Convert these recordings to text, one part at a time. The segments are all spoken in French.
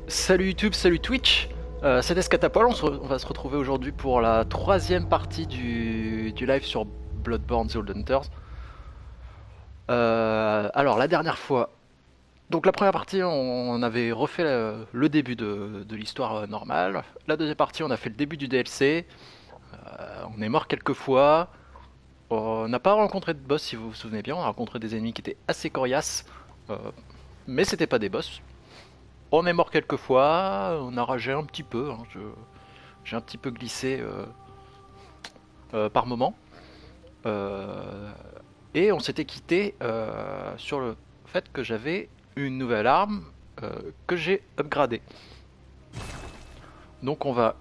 Salut YouTube, salut Twitch, c'est Escatapol, on va se retrouver aujourd'hui pour la troisième partie du live sur Bloodborne The Old Hunters. Alors la dernière fois, donc la première partie on avait refait le début de l'histoire normale. La deuxième partie on a fait le début du DLC, on est mort quelques fois, on n'a pas rencontré de boss si vous vous souvenez bien, on a rencontré des ennemis qui étaient assez coriaces, euh, mais c'était pas des boss. On est mort quelques fois, on a ragé un petit peu, hein, j'ai un petit peu glissé par moment. Euh, et on s'était quitté sur le fait que j'avais une nouvelle arme que j'ai upgradée. Donc on va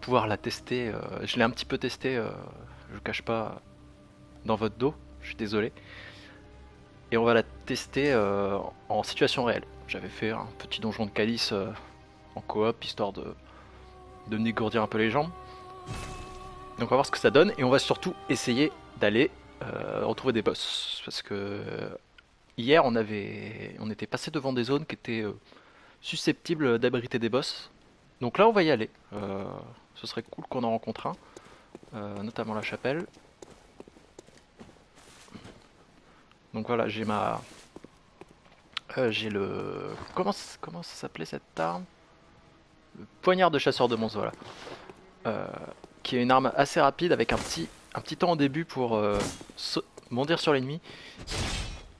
pouvoir la tester. Je l'ai un petit peu testé, je cache pas, dans votre dos, je suis désolé. Et on va la tester en situation réelle. J'avais fait un petit donjon de Calice en coop, histoire de me dégourdir un peu les jambes. Donc on va voir ce que ça donne et on va surtout essayer d'aller retrouver des boss. Parce que hier on était passé devant des zones qui étaient susceptibles d'abriter des boss. Donc là on va y aller. Ce serait cool qu'on en rencontre un, notamment la chapelle. Donc voilà, j'ai le... Comment ça s'appelait cette arme? Le poignard de chasseur de monstres, voilà. Euh, qui est une arme assez rapide avec un petit temps au début pour bondir sur l'ennemi.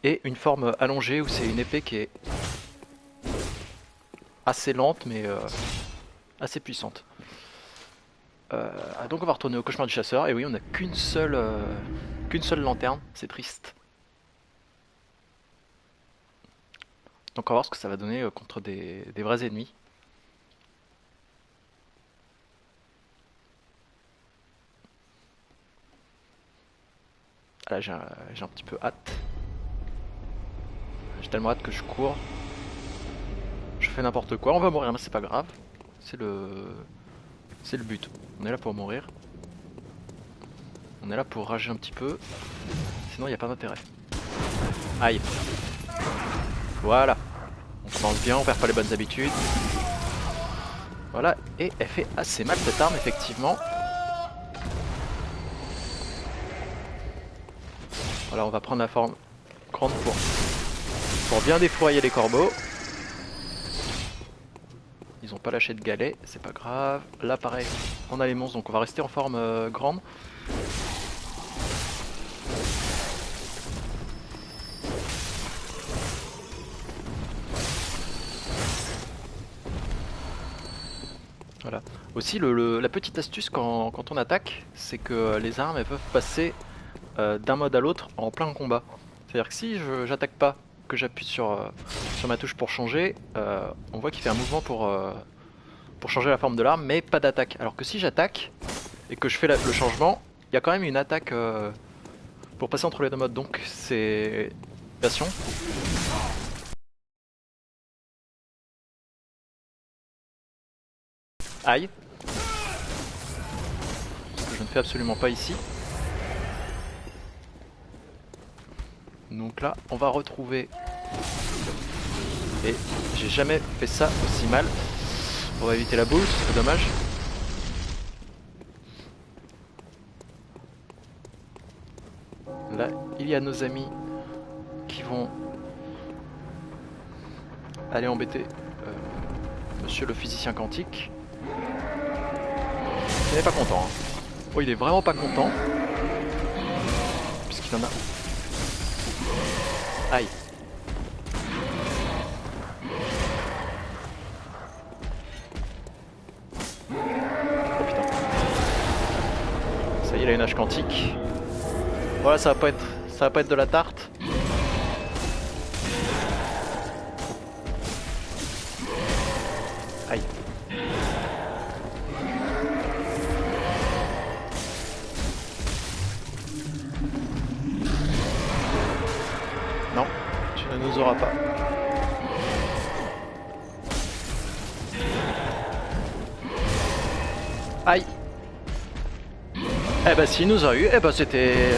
Et une forme allongée où c'est une épée qui est assez lente mais assez puissante. Donc on va retourner au cauchemar du chasseur. Et oui, on n'a qu'une seule lanterne, c'est triste. Donc on va voir ce que ça va donner contre des vrais ennemis. Là j'ai un petit peu hâte. J'ai tellement hâte que je cours. Je fais n'importe quoi. On va mourir mais c'est pas grave. C'est c'est le but. On est là pour mourir. On est là pour rager un petit peu. Sinon il n'y a pas d'intérêt. Aïe. Voilà. On commence bien, on perd pas les bonnes habitudes. Voilà, et elle fait assez mal cette arme effectivement. Voilà, on va prendre la forme grande pour bien défourailler les corbeaux. Ils ont pas lâché de galets, c'est pas grave. Là pareil, on a les monstres, donc on va rester en forme grande. Voilà. Aussi, la petite astuce quand on attaque, c'est que les armes elles peuvent passer d'un mode à l'autre en plein combat. C'est-à-dire que si j'attaque pas, que j'appuie sur ma touche pour changer, on voit qu'il fait un mouvement pour changer la forme de l'arme, mais pas d'attaque. Alors que si j'attaque et que je fais le changement, il y a quand même une attaque pour passer entre les deux modes. Donc c'est passion. Aïe. Ce que je ne fais absolument pas ici. Donc là, on va retrouver. Et j'ai jamais fait ça aussi mal. On va éviter la boule, c'est dommage. Là, il y a nos amis qui vont aller embêter monsieur le physicien quantique. Il n'est pas content. Hein. Oh, il est vraiment pas content. Puisqu'il en a. Aïe. Oh putain. Ça y est, il a une hache quantique. Voilà, ça va pas être de la tarte. Aïe. Non, tu ne nous auras pas. Aïe. Eh bah s'il nous a eu, eh bah c'était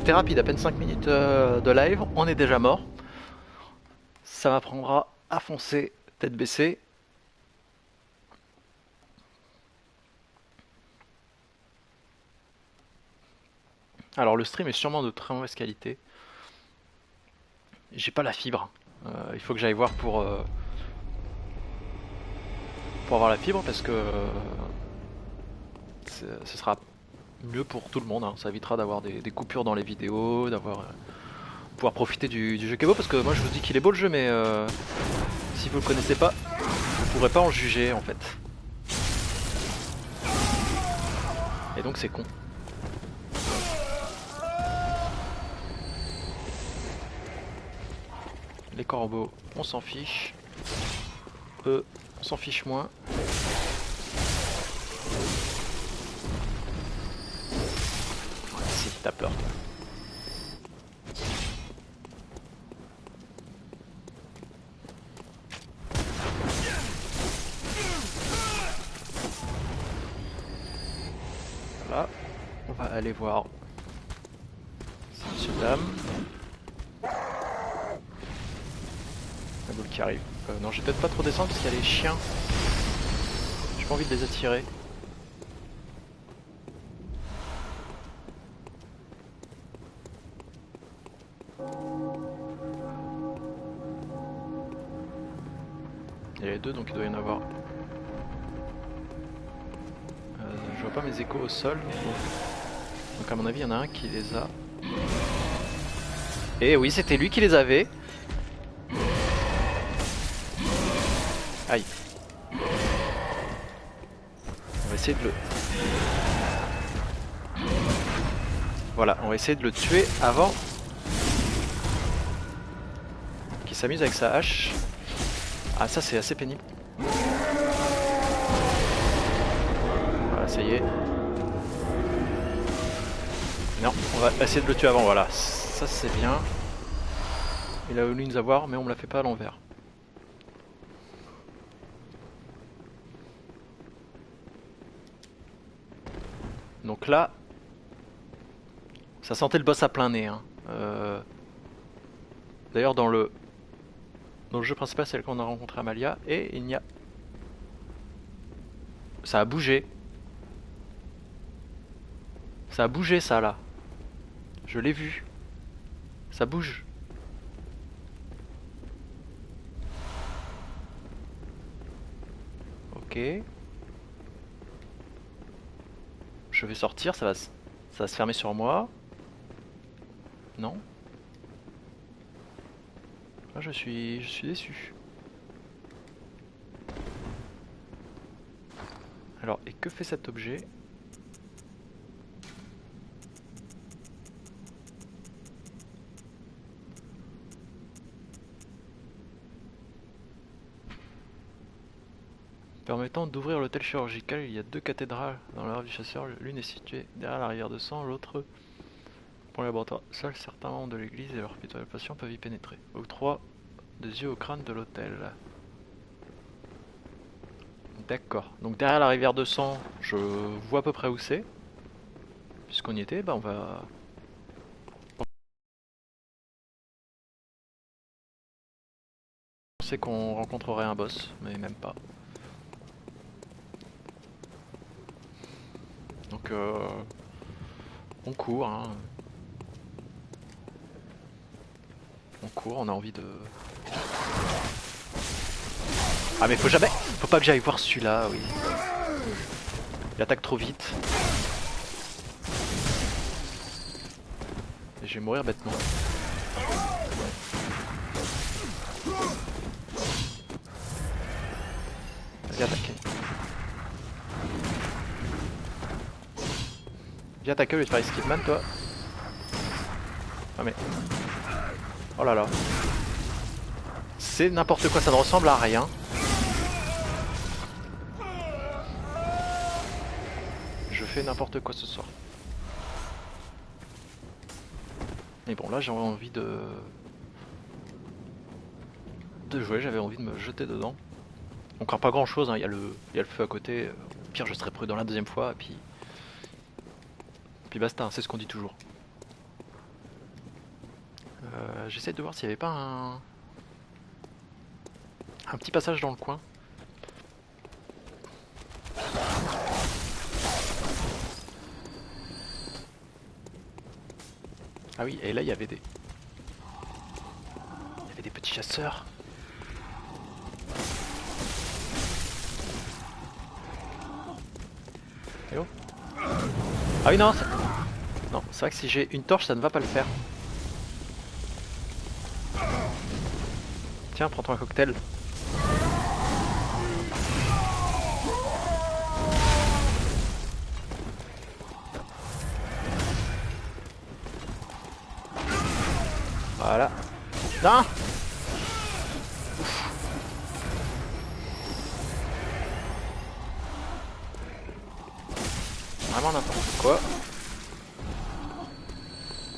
rapide, à peine 5 minutes de live, on est déjà mort. Ça m'apprendra à foncer Tête baissée. Alors le stream est sûrement de très mauvaise qualité. J'ai pas la fibre. Il faut que j'aille voir pour avoir la fibre parce que ce sera mieux pour tout le monde, hein. Ça évitera d'avoir des coupures dans les vidéos, d'avoir pouvoir profiter du jeu qui est beau parce que moi je vous dis qu'il est beau le jeu mais si vous le connaissez pas, vous pourrez pas en juger en fait. Et donc c'est con. Les corbeaux, on s'en fiche. Eux, on s'en fiche moins. Si, t'as peur toi. Voilà, on va aller voir Monsieur Dame. La boule qui arrive. Non, je vais peut-être pas trop descendre parce qu'il y a les chiens. J'ai pas envie de les attirer. Il y a les deux, donc il doit y en avoir. Je vois pas mes échos au sol. Donc à mon avis, il y en a un qui les a. Et oui, c'était lui qui les avait. Aïe. On va essayer de le... Voilà, on va essayer de le tuer avant qu'il s'amuse avec sa hache. Ah ça c'est assez pénible. Voilà, ça y est. Non, on va essayer de le tuer avant, voilà. Ça c'est bien. Il a voulu nous avoir, mais on me l'a fait pas à l'envers. Donc là, ça sentait le boss à plein nez, hein. D'ailleurs dans le jeu principal, c'est là qu'on a rencontré Amalia, et il n'y a... Ça a bougé. Ça a bougé ça là. Je l'ai vu. Ça bouge. Ok. Je vais sortir, ça va se fermer sur moi. Non. Là je suis déçu. Alors, et que fait cet objet? Permettant d'ouvrir l'hôtel chirurgical, il y a deux cathédrales dans l'œuvre du chasseur. L'une est située derrière la rivière de sang, l'autre pour le laboratoire. Seuls certains membres de l'église et leurs pitoyables patients peuvent y pénétrer. Octroi des yeux au crâne de l'hôtel. D'accord. Donc derrière la rivière de sang, je vois à peu près où c'est. Puisqu'on y était, bah on va... On sait qu'on rencontrerait un boss, mais même pas. Donc on court, hein. On court, on a envie de... Ah mais faut pas que j'aille voir celui-là, oui. Il attaque trop vite. Et je vais mourir bêtement. Viens attaquer. Viens attaquer au lieu de faire escape toi. Ah mais... Oh là là. C'est n'importe quoi, ça ne ressemble à rien. Je fais n'importe quoi ce soir. Mais bon là j'ai envie de jouer, j'avais envie de me jeter dedans. Encore pas grand chose, hein. Il y a le feu à côté. Au pire je serai prudent la deuxième fois et puis basta, hein. C'est ce qu'on dit toujours. J'essaie de voir s'il n'y avait pas Un petit passage dans le coin. Ah oui, et là il y avait des... Il y avait des petits chasseurs. Et oh. Ah oui non, non, c'est vrai que si j'ai une torche ça ne va pas le faire. Tiens, prends-toi un cocktail. Voilà. Non. Vraiment n'importe quoi.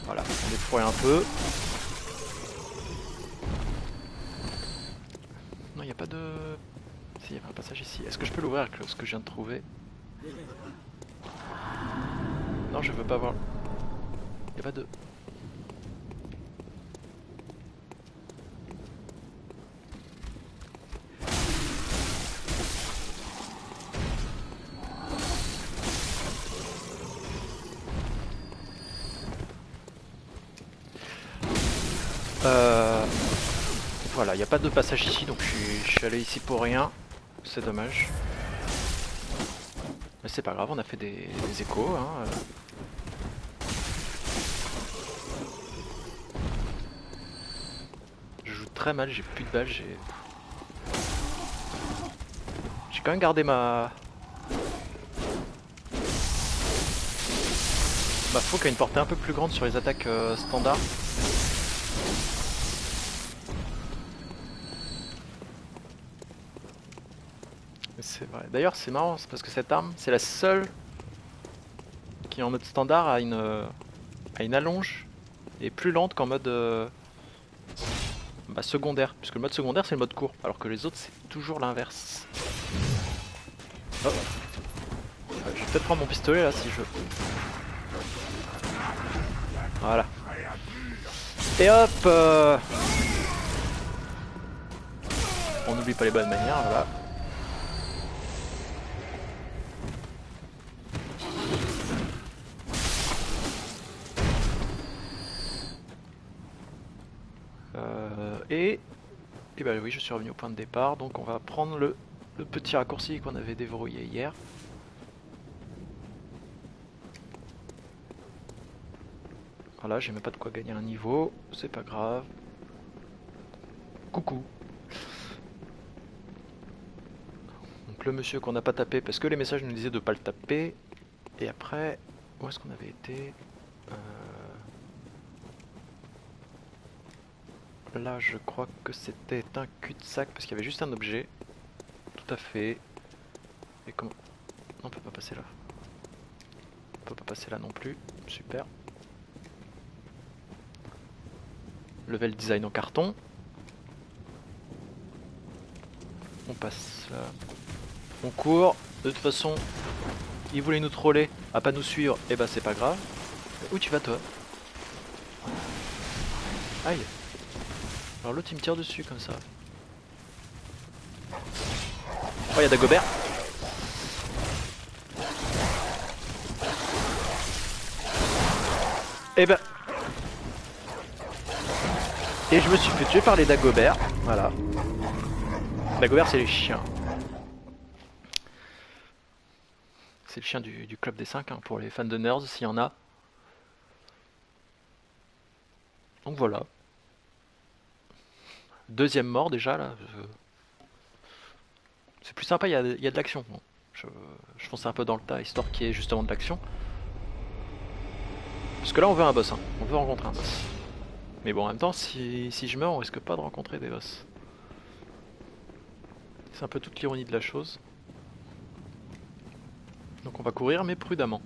Voilà, on défouraille un peu. Non, il n'y a pas de... Si, il y avait un passage ici. Est-ce que je peux l'ouvrir avec ce que je viens de trouver? Non, je veux pas voir. Il n'y a pas de... Voilà, il n'y a pas de passage ici, donc je suis allé ici pour rien. C'est dommage. Mais c'est pas grave, on a fait des échos. Hein. Je joue très mal, j'ai plus de balles, j'ai quand même gardé ma faux qui a une portée un peu plus grande sur les attaques standards. C'est vrai. D'ailleurs c'est marrant, c'est parce que cette arme, c'est la seule qui en mode standard a une allonge et plus lente qu'en mode secondaire. Puisque le mode secondaire c'est le mode court, alors que les autres c'est toujours l'inverse. Oh. Je vais peut-être prendre mon pistolet là si je... Voilà. Et hop on n'oublie pas les bonnes manières, voilà. Et bah oui, je suis revenu au point de départ, donc on va prendre le petit raccourci qu'on avait déverrouillé hier. Voilà, j'ai même pas de quoi gagner un niveau, c'est pas grave. Coucou. Donc le monsieur qu'on n'a pas tapé parce que les messages nous disaient de pas le taper. Et après, où est-ce qu'on avait été Là je crois que c'était un cul-de-sac parce qu'il y avait juste un objet. Tout à fait. Et comment... Non, on peut pas passer là. On peut pas passer là non plus. Super. Level design en carton. On passe là. On court. De toute façon, ils voulaient nous troller, à pas nous suivre. Et bah c'est pas grave. Où tu vas toi? Aïe. Alors l'autre il me tire dessus comme ça. Oh, y'a Dagobert. Et ben... Et je me suis fait tuer par les Dagobert. Voilà. Dagobert c'est les chiens. C'est le chien du club des 5 hein, pour les fans de nerds s'il y en a. Donc voilà. Deuxième mort déjà là. C'est plus sympa, il y a de l'action. Bon, je fonce un peu dans le tas histoire qu'il y ait justement de l'action. Parce que là on veut un boss, hein. On veut rencontrer un boss. Mais bon en même temps si je meurs on risque pas de rencontrer des boss. C'est un peu toute l'ironie de la chose. Donc on va courir mais prudemment.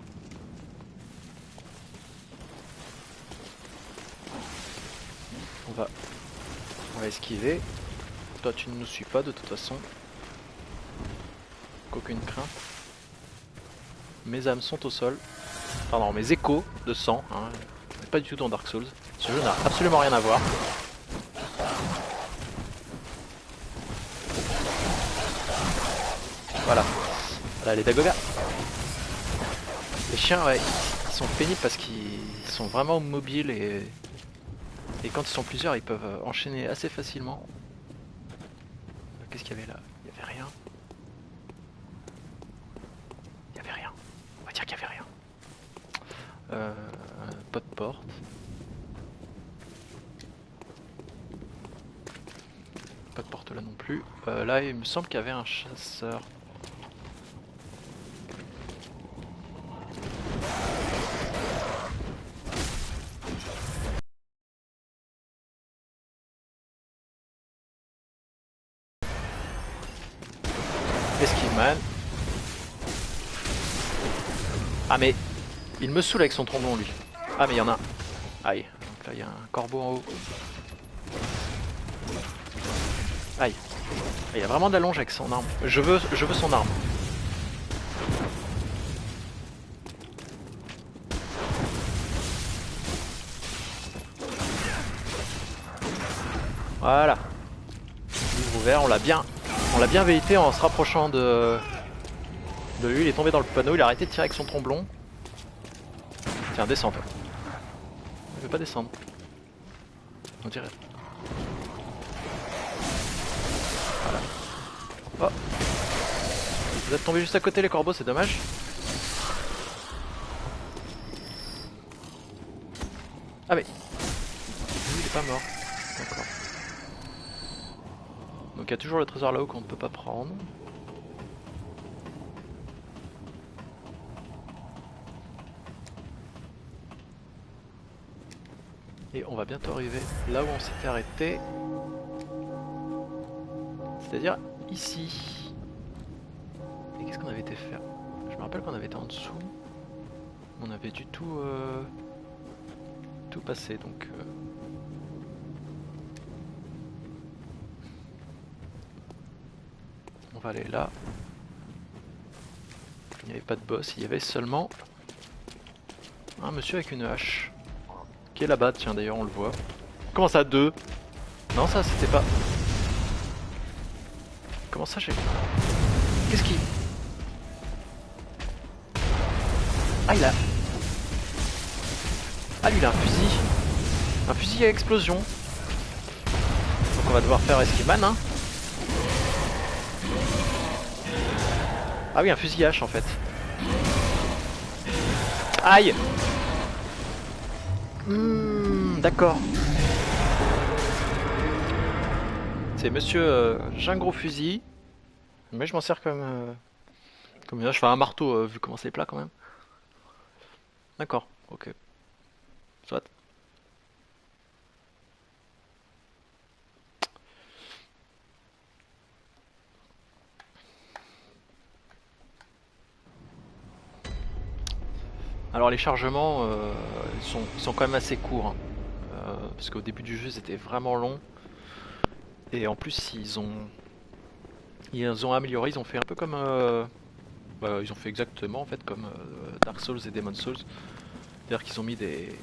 On va esquiver. Toi tu ne nous suis pas de toute façon. Aucune crainte. Mes âmes sont au sol. Pardon, mes échos de sang. Hein. On n'est pas du tout dans Dark Souls. Ce jeu n'a absolument rien à voir. Voilà. Voilà les Dagobert. Les chiens, ouais, ils sont pénibles parce qu'ils sont vraiment mobiles et quand ils sont plusieurs, ils peuvent enchaîner assez facilement. Qu'est-ce qu'il y avait là? Il y avait rien. Il y avait rien. On va dire qu'il y avait rien. Pas de porte. Pas de porte là non plus. Là, il me semble qu'il y avait un chasseur. Esquive-man. Ah mais il me saoule avec son trombone lui. Ah mais il y en a un. Aïe. Donc là il y a un corbeau en haut. Aïe. Il y a vraiment de la longe avec son arme. Je veux son arme. Voilà. Livre ouvert, on l'a bien vérité en se rapprochant de lui. Il est tombé dans le panneau, il a arrêté de tirer avec son tromblon. Tiens, descends toi. Il veut pas descendre. On dirait. Voilà. Oh. Vous êtes tombé juste à côté les corbeaux, c'est dommage. Ah mais... il est pas mort. D'accord. Donc il y a toujours le trésor là-haut qu'on ne peut pas prendre. Et on va bientôt arriver là où on s'était arrêté. C'est-à-dire ici. Et qu'est-ce qu'on avait été faire? Je me rappelle qu'on avait été en dessous. On avait du tout passé donc. On va aller là. Il n'y avait pas de boss, il y avait seulement un monsieur avec une hache. Qui est là-bas, tiens d'ailleurs on le voit. Comment ça, deux? Non ça c'était pas... Comment ça j'ai... Qu'est-ce qui... Ah il a... Ah lui il a un fusil. Un fusil à explosion. Donc on va devoir faire esquive-man hein. Ah oui un fusil H en fait. Aïe. D'accord. C'est monsieur j'ai un gros fusil. Mais je m'en sers comme là je fais un marteau vu comment c'est plat quand même. D'accord, ok. Soit. Alors les chargements ils sont quand même assez courts hein. Parce qu'au début du jeu c'était vraiment long. Et en plus ils ont amélioré, ils ont fait un peu comme ils ont fait exactement en fait comme Dark Souls et Demon Souls. C'est-à-dire qu'ils ont mis des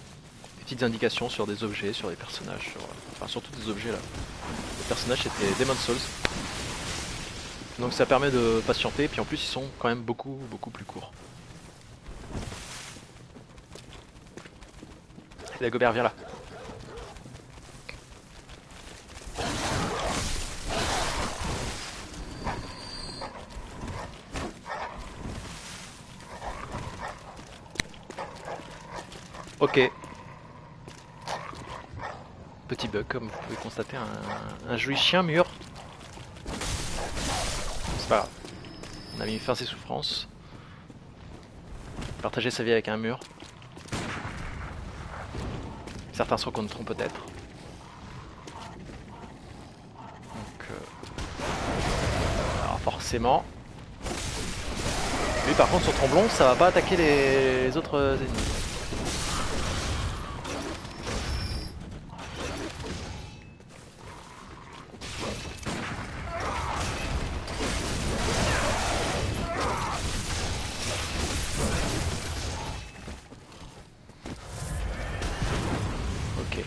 petites indications sur des objets, sur des personnages, enfin surtout des objets là. Les personnages c'était Demon Souls. Donc ça permet de patienter, et puis en plus ils sont quand même beaucoup plus courts. Dagobert, viens là. Ok. Petit bug, comme vous pouvez constater, un joli chien mûr. C'est pas grave. On a mis fin à ses souffrances. Partager sa vie avec un mur. Certains se reconnaîtront peut-être. Donc, alors forcément. Lui par contre son tromblon ça va pas attaquer les autres ennemis. Ok.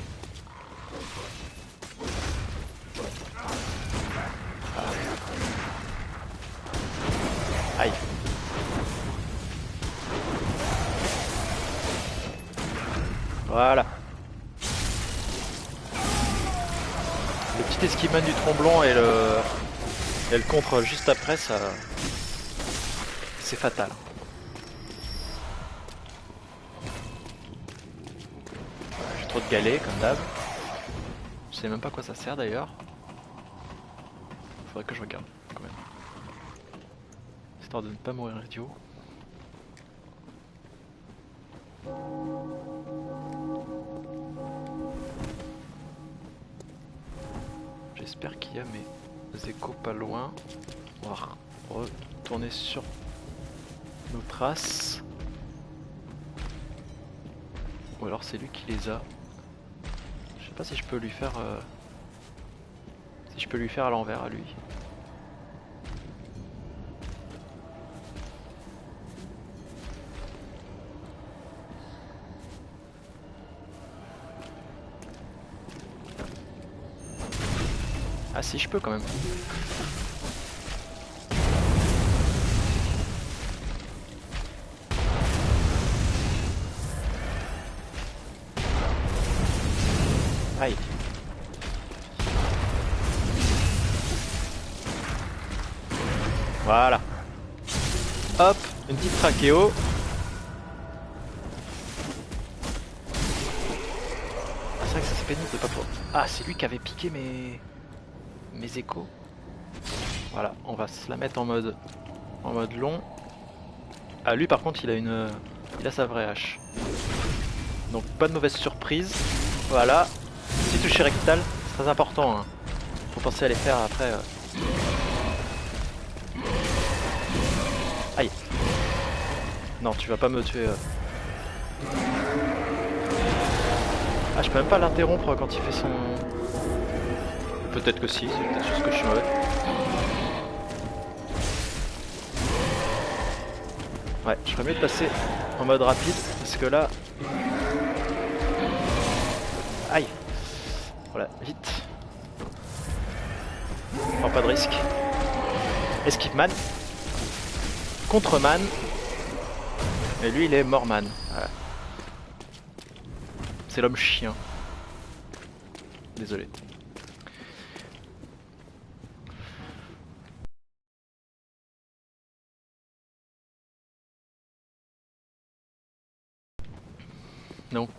Voilà. Le petit esquimane du tromblon et le contre juste après, ça, c'est fatal. Voilà, j'ai trop de galets comme d'hab. Je sais même pas à quoi ça sert d'ailleurs. Faudrait que je regarde quand même. Histoire de ne pas mourir idiot. J'espère qu'il y a mes échos pas loin. On va retourner sur nos traces. Ou alors c'est lui qui les a. Je sais pas si je peux lui faire si je peux lui faire à l'envers à lui. Ah si je peux quand même. Aïe. Voilà. Hop, une petite trachéo. Ah, c'est vrai que ça c'est pénible de pas pouvoir. Ah, c'est lui qui avait piqué mes échos. Voilà, on va se la mettre en mode long. Ah, lui par contre, il a sa vraie hache. Donc pas de mauvaise surprise. Voilà. Petit toucher rectal, c'est très important. Hein. Faut penser à les faire après. Aïe. Non, tu vas pas me tuer. Ah, je peux même pas l'interrompre quand il fait son... Peut-être que si, c'est peut-être juste que je suis mauvais. Ouais, je ferais mieux de passer en mode rapide, parce que là... Aïe. Voilà, vite. Prends pas de risque. Esquive man. Contre man. Et lui il est mort man. Voilà. C'est l'homme chien. Désolé. Donc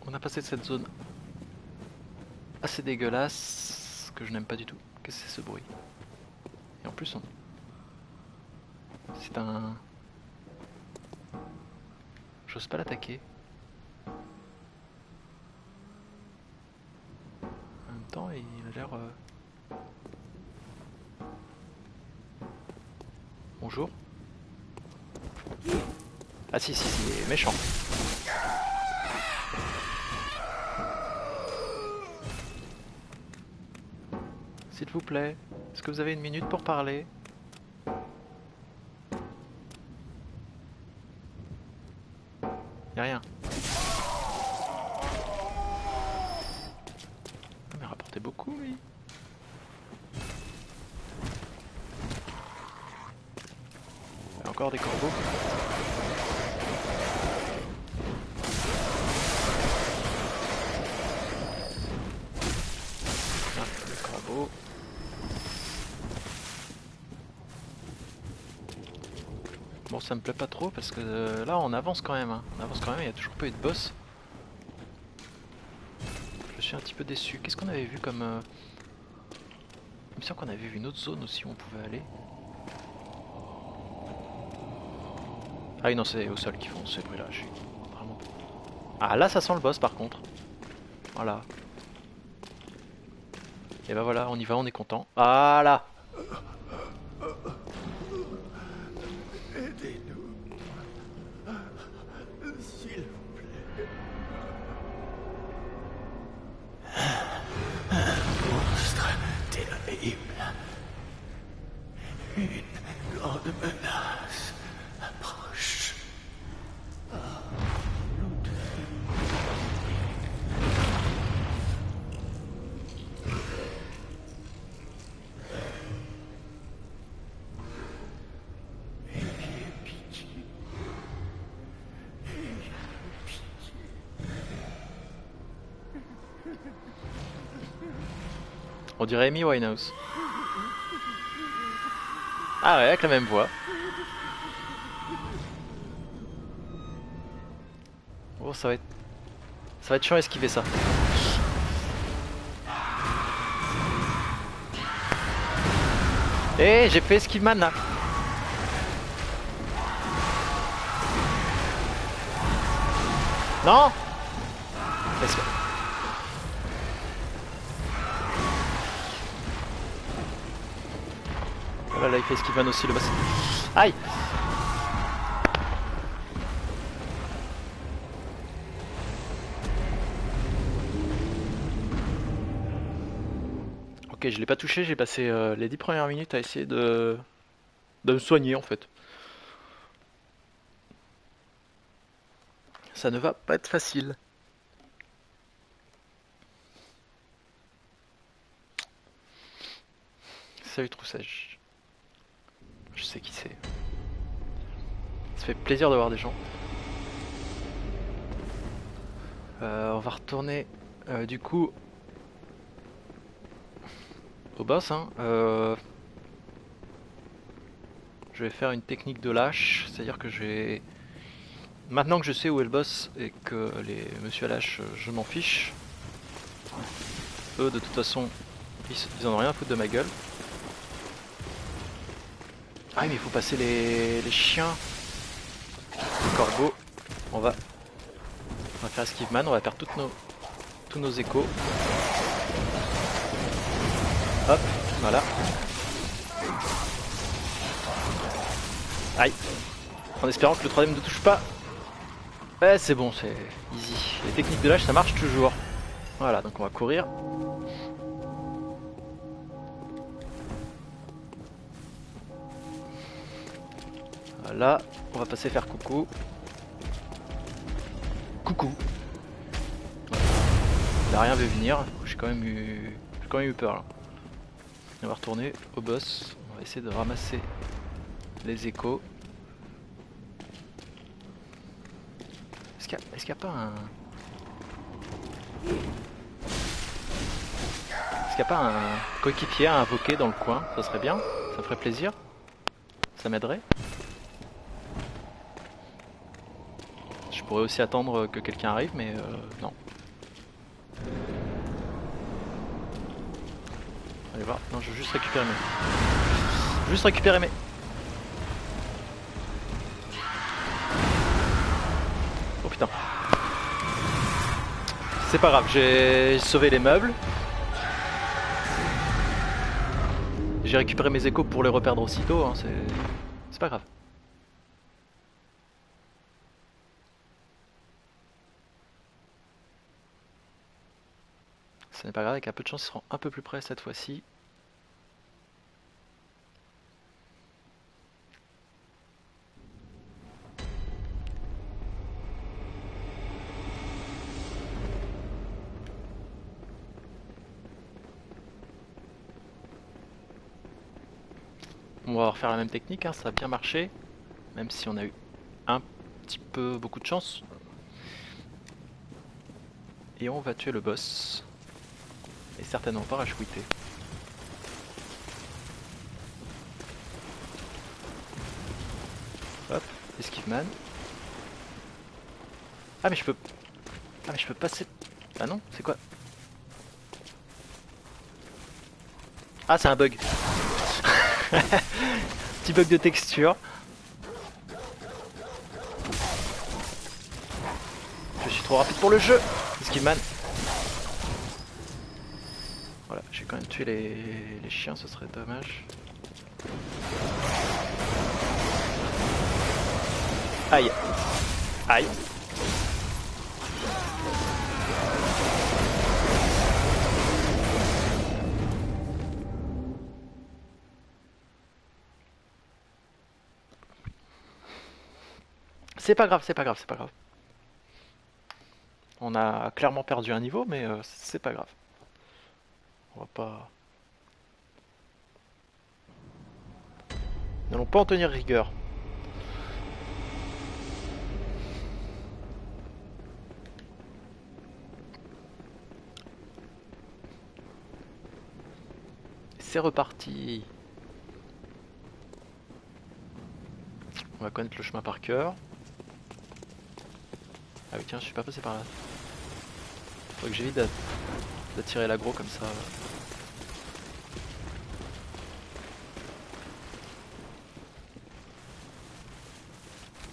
on a passé cette zone assez dégueulasse que je n'aime pas du tout. Qu'est-ce que c'est ce bruit? Et en plus c'est un... J'ose pas l'attaquer. En même temps il a l'air... Bonjour. Ah si, il est méchant. S'il vous plaît, est-ce que vous avez une minute pour parler? Y'a rien. Il m'a rapporté beaucoup lui. Il y a encore des corbeaux. Ah, des corbeaux. Bon, ça me plaît pas trop parce que là on avance quand même. Hein. On avance quand même, il n'y a toujours pas eu de boss. Je suis un petit peu déçu. Qu'est-ce qu'on avait vu comme... Il me semble qu'on avait vu une autre zone aussi où on pouvait aller. Ah oui non, c'est au sol qu'ils font ces bruits là. Je suis vraiment... Ah là ça sent le boss par contre. Voilà. Et bah voilà, on y va, on est content. Voilà. S'il vous plaît. Monstre terrible. Une grande menace approche. On dirait Amy Winehouse. Ah ouais, avec la même voix. Oh, ça va être chiant à esquiver ça. Eh, j'ai fait esquive man là. Non. Laisse-moi. Oh là là, il fait esquive man aussi le boss. Aïe. Ok, je l'ai pas touché, j'ai passé les 10 premières minutes à essayer de me soigner en fait. Ça ne va pas être facile. Salut Troussage. Je sais qui c'est. Ça fait plaisir de voir des gens. On va retourner du coup au boss. Hein. Je vais faire une technique de lâche, c'est-à-dire que je vais... Maintenant que je sais où est le boss et que les monsieur à lâche, je m'en fiche. Eux, de toute façon, ils en ont rien à foutre de ma gueule. Ah mais il faut passer les chiens. Les corbeaux. On va faire esquive man, on va perdre tous nos échos. Hop, voilà. Aïe. En espérant que le troisième ne touche pas. Ouais, c'est bon, c'est easy. Les techniques de lâche, ça marche toujours. Voilà, donc on va courir. Voilà, on va passer faire coucou. Coucou. Voilà. Il a rien vu venir. J'ai quand même eu peur là. On va retourner au boss. On va essayer de ramasser les échos. Est-ce qu'il y a pas un... Est-ce qu'il n'y a pas un coéquipier à invoquer dans le coin? Ça serait bien, ça me ferait plaisir. Ça m'aiderait. Je pourrais aussi attendre que quelqu'un arrive, mais non. Allez voir, non, je veux juste récupérer mes... Juste récupérer mes... Oh putain. C'est pas grave, j'ai sauvé les meubles. J'ai récupéré mes échos pour les reperdre aussitôt, hein, c'est pas grave. Ce n'est pas grave, avec un peu de chance, ils seront un peu plus près cette fois-ci. On va refaire la même technique, hein, ça a bien marché. Même si on a eu un petit peu beaucoup de chance. Et on va tuer le boss. Et certainement pas rachouiter. Hop, esquive man. Ah mais je peux... Ah mais je peux passer... Ah non, c'est quoi? Ah c'est un bug. Petit bug de texture. Je suis trop rapide pour le jeu. Esquive man. Voilà, j'ai quand même tué les chiens, ce serait dommage. Aïe. Aïe. C'est pas grave, c'est pas grave, c'est pas grave. On a clairement perdu un niveau, mais c'est pas grave. On va pas... Nous n'allons pas en tenir rigueur. c'est reparti. On va connaître le chemin par cœur. Ah oui tiens, je suis pas passé par là. Faut que j'évite d'attirer l'aggro comme ça.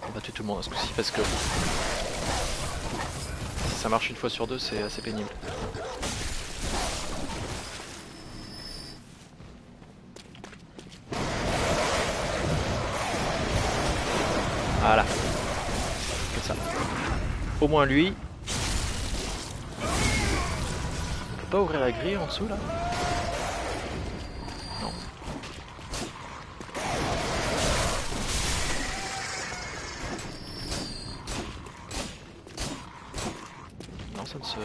On va tuer tout le monde à ce coup-ci parce que si ça marche une fois sur deux, c'est assez pénible. Voilà. Comme ça. Au moins lui. On peut pas ouvrir la grille en dessous là? Non. Non, ça ne se...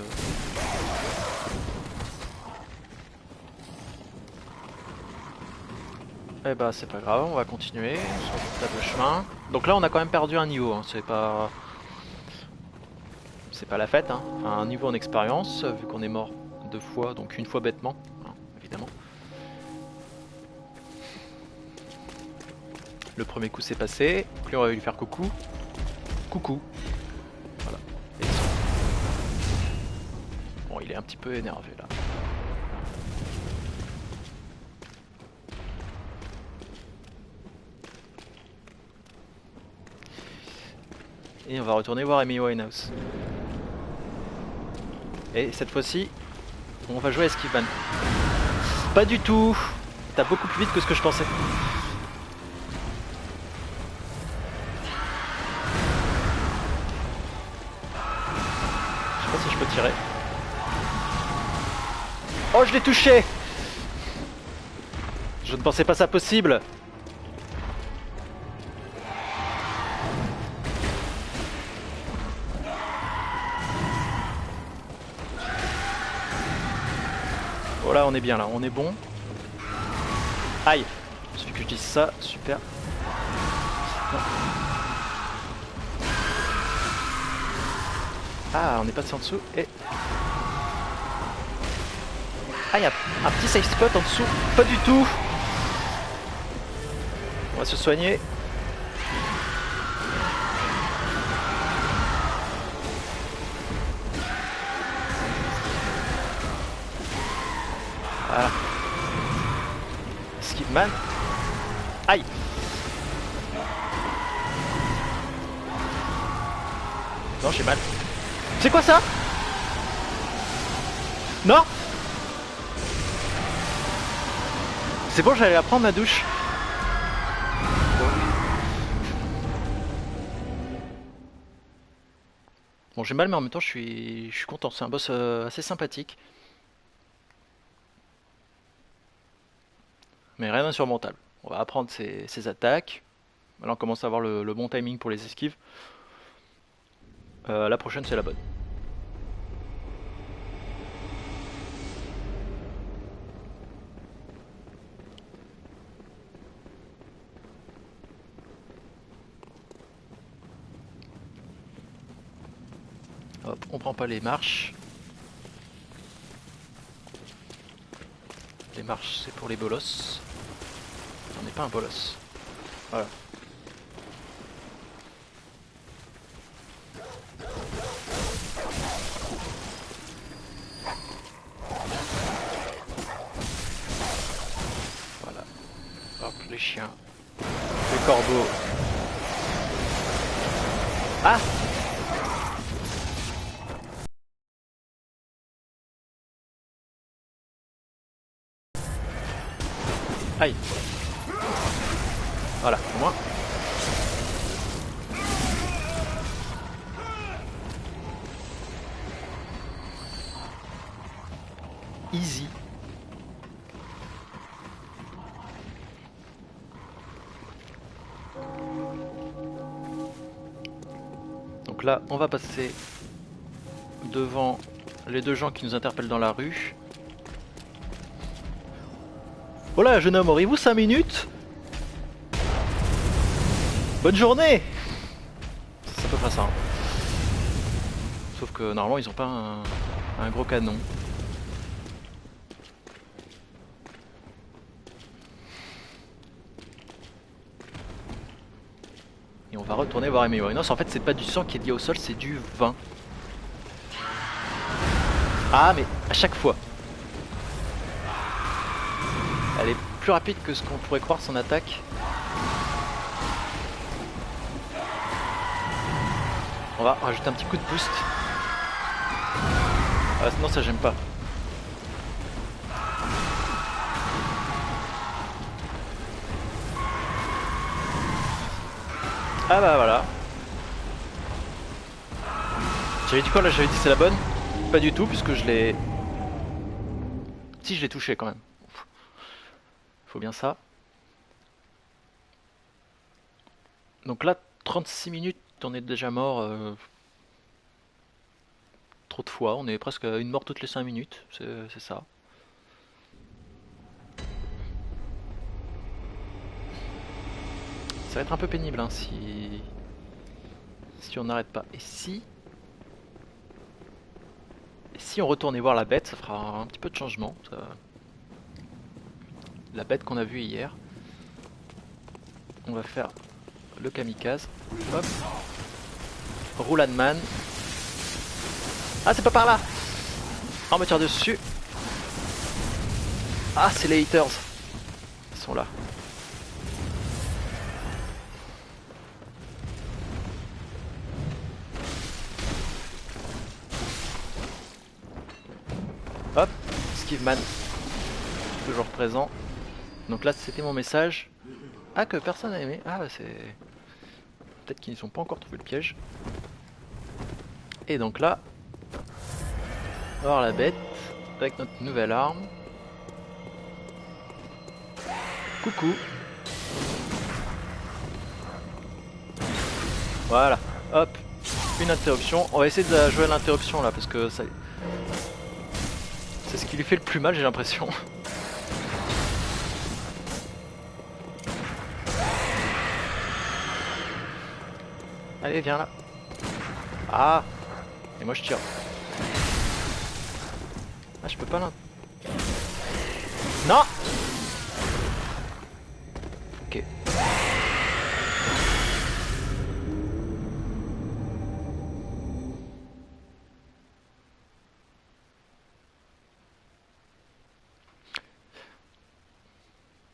Eh bah c'est pas grave, on va continuer sur le tas de chemin. Donc là on a quand même perdu un niveau, hein. C'est pas la fête, hein. Enfin, un niveau en expérience, vu qu'on est mort 2 fois, donc une fois bêtement, hein, évidemment. Le premier coup c'est passé, donc lui on va lui faire coucou. Coucou. Voilà. Et bon, il est un petit peu énervé là. Et on va retourner voir Amy Winehouse. Et cette fois-ci, on va jouer à Esquivan. Pas du tout. T'as beaucoup plus vite que ce que je pensais. Je sais pas si je peux tirer. Oh, je l'ai touché! Je ne pensais pas ça possible. Voilà, on est bien là, on est bon. Aïe! Il suffit que je dise ça, super. Non. Ah, on est passé en dessous et... Ah, il y a un petit safe spot en dessous. Pas du tout! On va se soigner. Voilà. Skipman. Aïe! Non, j'ai mal. C'est quoi ça? Non! C'est bon, j'allais prendre ma douche. Bon, j'ai mal, mais en même temps, je suis content. C'est un boss assez sympathique. Mais rien d'insurmontable. On va apprendre ses attaques. Là, on commence à avoir le bon timing pour les esquives. La prochaine, c'est la bonne. Hop, on prend pas les marches. Les marches, c'est pour les bolosses. On n'est pas un bolos. Voilà. Voilà. Hop, les chiens. Les corbeaux. Ah! Aïe! Voilà, au moins. Easy. Donc là, on va passer devant les deux gens qui nous interpellent dans la rue. Oh là, jeune homme, auriez-vous 5 minutes? Bonne journée! C'est à peu près ça. Hein. Sauf que normalement, ils ont pas un gros canon. Et on va retourner voir Emilios. En fait, c'est pas du sang qui est lié au sol, c'est du vin. Ah, mais à chaque fois. Elle est plus rapide que ce qu'on pourrait croire son attaque. On va rajouter un petit coup de boost. Ah, sinon ça j'aime pas. Ah bah voilà. J'avais dit quoi là? J'avais dit c'est la bonne? Pas du tout puisque je l'ai... Si, je l'ai touché quand même. Faut bien ça. Donc là, 36 minutes, on est déjà mort trop de fois. On est presque à une mort toutes les 5 minutes. C'est ça. Ça va être un peu pénible hein, si on n'arrête pas. Et si on retournait voir la bête, ça fera un petit peu de changement. La bête qu'on a vue hier. On va faire le kamikaze. Hop. Rouladman. Ah, c'est pas par là. Ah, on me tire dessus. Ah, c'est les haters. Ils sont là. Hop, Skiveman. Toujours présent. Donc là, c'était mon message. Ah, que personne n'a aimé. Ah, bah c'est... Peut-être qu'ils ne sont pas encore trouvé le piège. Et donc là, on va voir la bête avec notre nouvelle arme. Coucou. Voilà, hop, une interruption. On va essayer de jouer à l'interruption là parce que c'est ce qui lui fait le plus mal, j'ai l'impression. Allez, viens là. Ah, et moi je tire. Ah, je peux pas là. Non. Ok.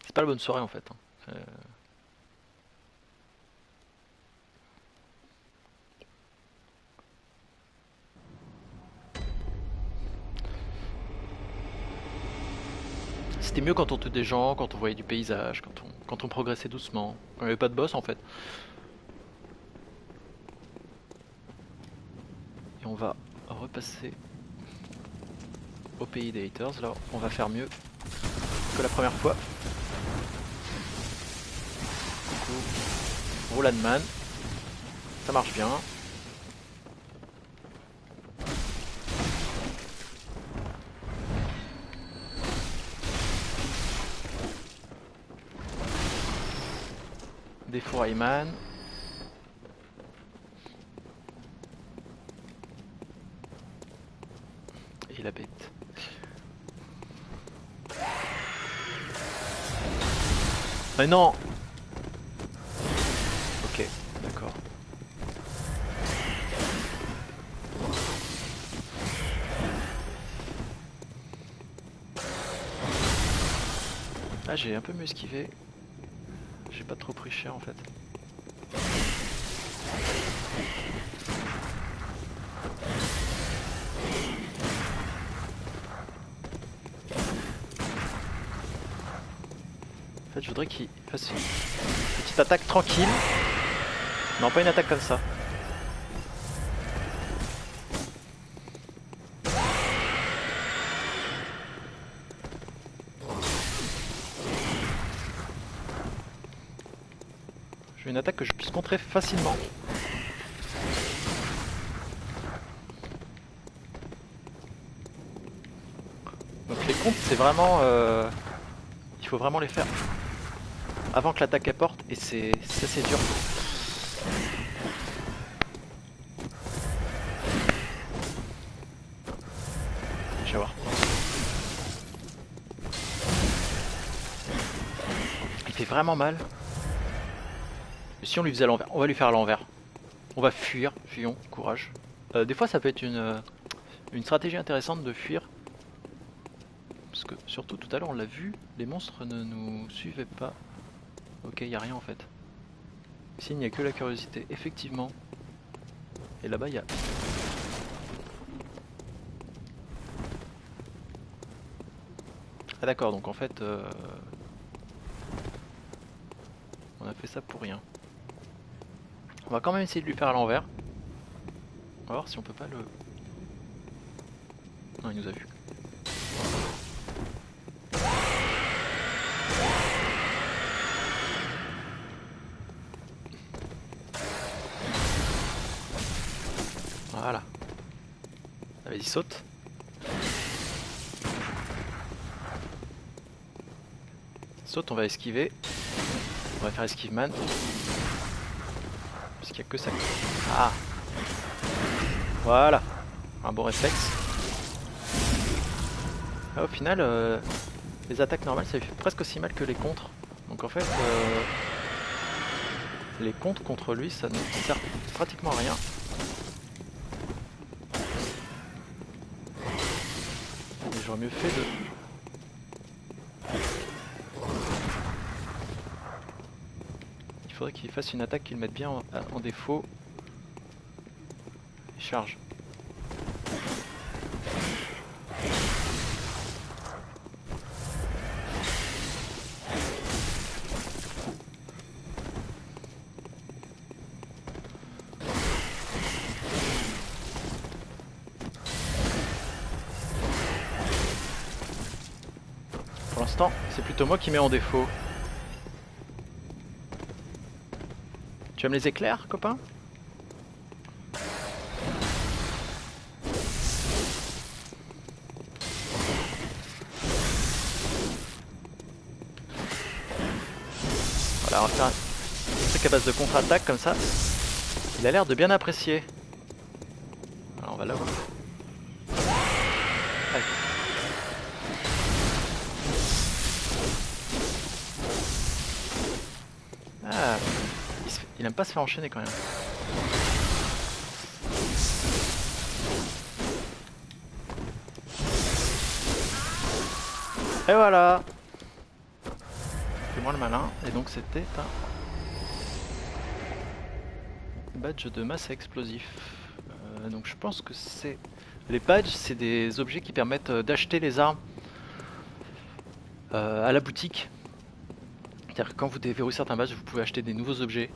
C'est pas la bonne soirée en fait. C'était mieux quand on tuait des gens, quand on voyait du paysage, quand on progressait doucement, quand il n'y avait pas de boss en fait. Et on va repasser au pays des haters. Là, on va faire mieux que la première fois. Coucou. Rouladman. Ça marche bien. Défaut Rayman. Et la bête. Mais non. Ok, d'accord. Ah, j'ai un peu mieux esquivé. J'ai pas trop pris cher en fait. En fait, je voudrais qu'il fasse une petite attaque tranquille. Non, pas une attaque comme ça. Je veux une attaque que je puisse contrer facilement. Donc les comptes, c'est vraiment... il faut vraiment les faire avant que l'attaque apporte et c'est assez dur. Je vais voir. Il fait vraiment mal. Et si on lui faisait à l'envers, on va lui faire à l'envers. On va fuir, fuyons, courage. Des fois ça peut être une stratégie intéressante de fuir. Parce que surtout tout à l'heure on l'a vu, les monstres ne nous suivaient pas. Ok, il n'y a rien en fait. Ici il n'y a que la curiosité, effectivement. Et là-bas il y a... Ah d'accord, donc en fait... on a fait ça pour rien. On va quand même essayer de lui faire à l'envers. On va voir si on peut pas le... Non, il nous a vu. Voilà. Ah, vas-y, saute. Saute, on va esquiver. On va faire esquive man. Puisqu'il n'y a que ça. Ah. Voilà. Un bon réflexe. Ah, au final, les attaques normales, ça lui fait presque aussi mal que les contres. Donc en fait, les contres contre lui, ça ne sert pratiquement à rien. Et j'aurais mieux fait de... Il faudrait qu'il fasse une attaque qui le mette bien en défaut. Et charge. Pour l'instant, c'est plutôt moi qui mets en défaut. Tu aimes les éclairs, copain? Voilà, on va faire un truc à base de contre-attaque comme ça. Il a l'air de bien apprécier. Alors on va là. Allez. Ah, il aime pas se faire enchaîner quand même. Et voilà. Fais-moi le malin. Et donc c'était un badge de masse explosif. Donc je pense que c'est... Les badges, c'est des objets qui permettent d'acheter les armes à la boutique. C'est-à-dire que quand vous déverrouillez certains badges, vous pouvez acheter des nouveaux objets.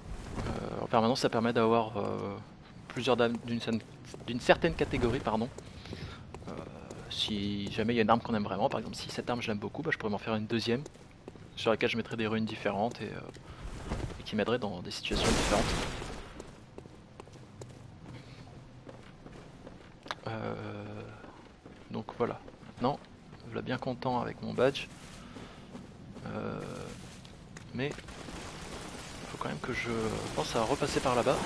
En permanence, ça permet d'avoir plusieurs dames d'une certaine catégorie, pardon. Si jamais il y a une arme qu'on aime vraiment, par exemple si cette arme je l'aime beaucoup, bah, je pourrais m'en faire une deuxième sur laquelle je mettrais des runes différentes et qui m'aiderait dans des situations différentes. Donc voilà, maintenant, je suis bien content avec mon badge. Mais il faut quand même que je pense à repasser par là-bas.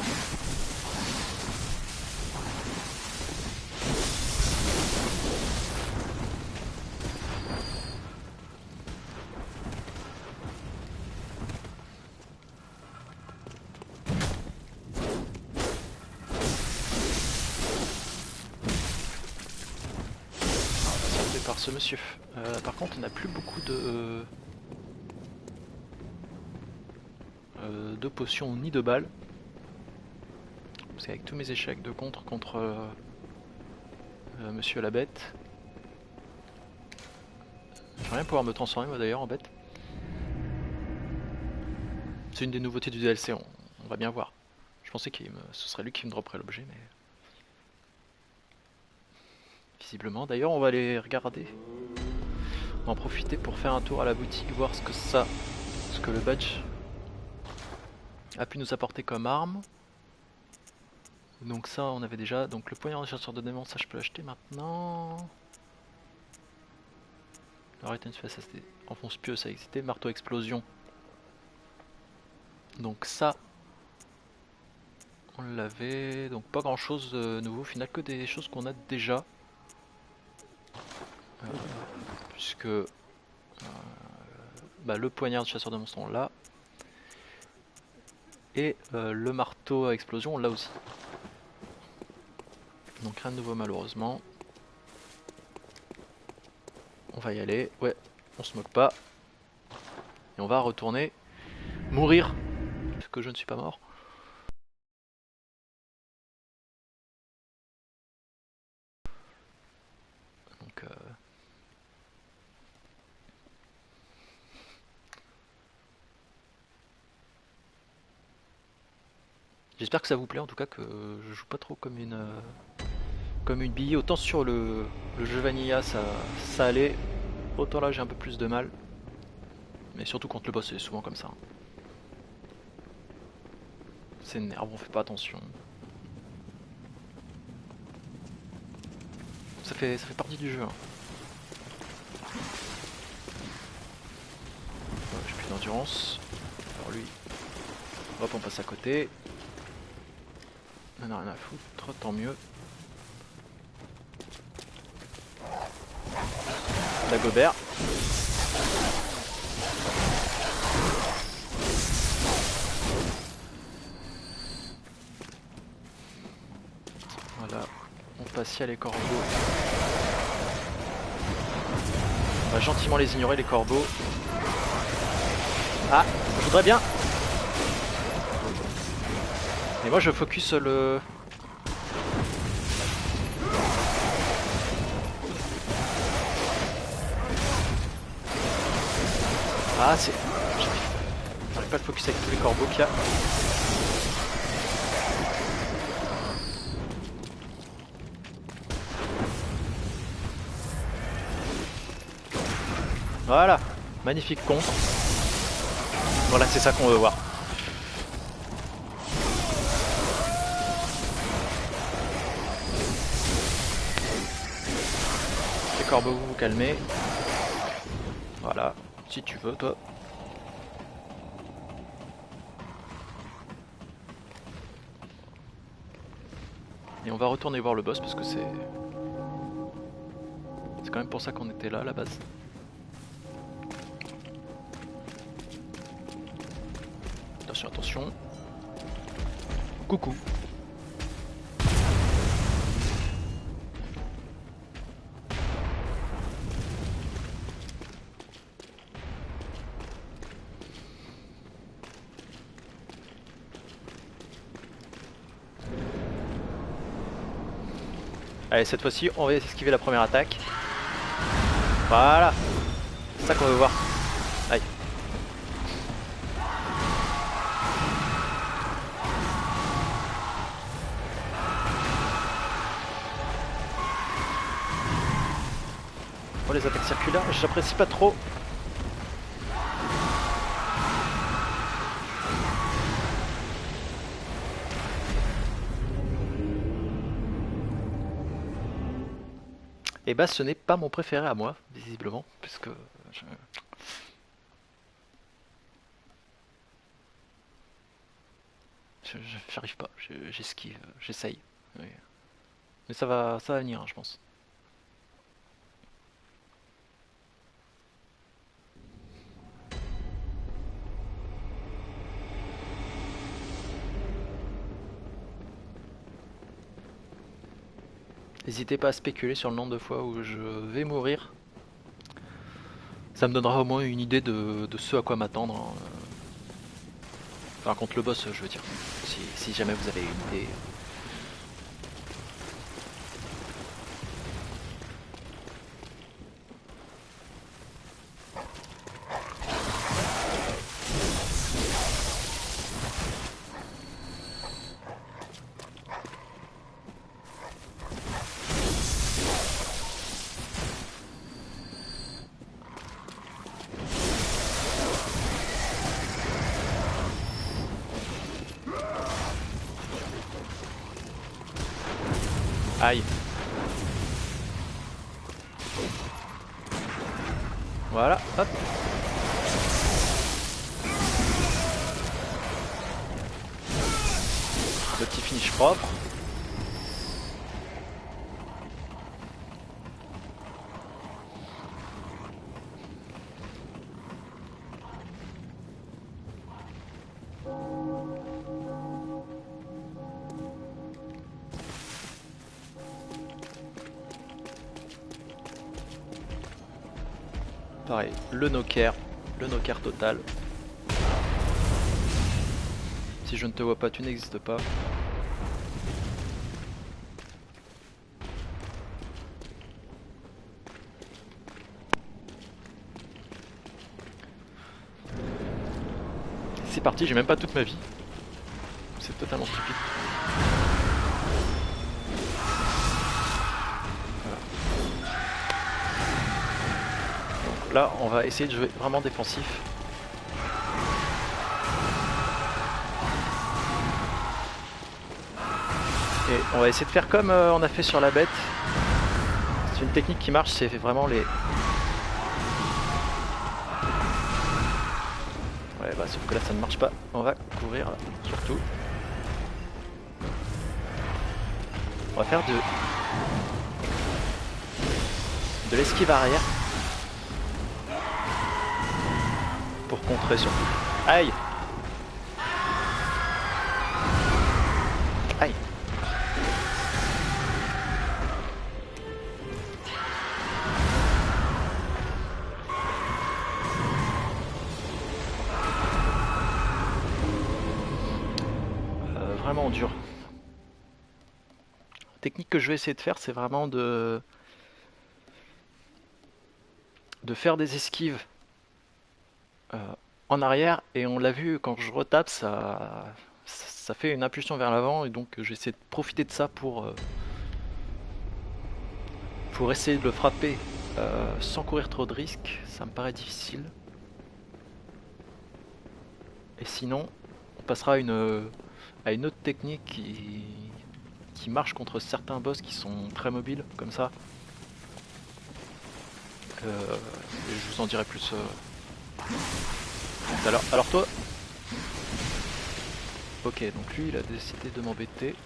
Par ce monsieur. Par contre, on n'a plus beaucoup de potions ni de balles. Parce qu'avec tous mes échecs de contre monsieur la bête, j'aimerais bien pouvoir me transformer moi d'ailleurs en bête. C'est une des nouveautés du DLC, on va bien voir. Je pensais que ce serait lui qui me dropperait l'objet, mais... Visiblement, d'ailleurs on va aller regarder. On va en profiter pour faire un tour à la boutique, voir ce que le badge a pu nous apporter comme arme. Donc ça on avait déjà, donc le poignard de chasseur de démons, ça je peux l'acheter maintenant. Arrête une face, enfonce pieux, ça existait, marteau explosion. Donc ça, on l'avait, donc pas grand chose de nouveau, au final que des choses qu'on a déjà. Puisque bah, le poignard de chasseur de monstres on l'a. Et le marteau à explosion, on l'a aussi. Donc rien de nouveau malheureusement. On va y aller. Ouais, on se moque pas. Et on va retourner mourir. Parce que je ne suis pas mort. Donc j'espère que ça vous plaît en tout cas, que je joue pas trop comme une bille. Autant sur le jeu Vanilla ça allait. Autant là j'ai un peu plus de mal. Mais surtout contre le boss c'est souvent comme ça. C'est énerve, on fait pas attention. Ça fait partie du jeu. Hein. Ouais, j'ai plus d'endurance. Alors lui, hop on passe à côté. On en a rien à foutre, tant mieux. Dagobert. Voilà, on passe à les corbeaux. On va gentiment les ignorer les corbeaux. Ah, je voudrais bien. Mais moi je focus le... Ah c'est... J'arrive pas à le focus avec tous les corbeaux qu'il y a. Voilà, magnifique contre. Voilà, c'est ça qu'on veut voir. Les corbeaux, vous vous calmez. Voilà, si tu veux, toi. Et on va retourner voir le boss parce que c'est quand même pour ça qu'on était là à la base. Attention, attention. Coucou. Allez, cette fois-ci, on va esquiver la première attaque. Voilà. C'est ça qu'on veut voir. Aïe. Oh, les attaques circulaires, j'apprécie pas trop. Et bah ce n'est pas mon préféré à moi, visiblement, puisque j'arrive pas, j'esquive, j'essaye. Mais ça va venir, hein, je pense. N'hésitez pas à spéculer sur le nombre de fois où je vais mourir. Ça me donnera au moins une idée de ce à quoi m'attendre. Hein. Enfin, contre le boss, je veux dire. Si jamais vous avez une idée. Aïe. Voilà, hop. Le petit finish propre. Pareil, le no-care total. Si je ne te vois pas, tu n'existes pas. C'est parti, j'ai même pas toute ma vie. C'est totalement stupide. Voilà. Donc là, on va essayer de jouer vraiment défensif. Et on va essayer de faire comme on a fait sur la bête. C'est une technique qui marche, c'est vraiment les... Ouais bah sauf que là ça ne marche pas. On va courir là, surtout. On va faire de l'esquive arrière. Pour contrer surtout. Aïe! Aïe! Vraiment dur. La technique que je vais essayer de faire, c'est vraiment de faire des esquives en arrière, et on l'a vu quand je retape, ça fait une impulsion vers l'avant, et donc j'essaie de profiter de ça pour essayer de le frapper sans courir trop de risques. Ça me paraît difficile. Et sinon, on passera à une autre technique qui marche contre certains boss qui sont très mobiles, comme ça. Et je vous en dirai plus tout à l'heure. Alors toi... Ok, donc lui il a décidé de m'embêter.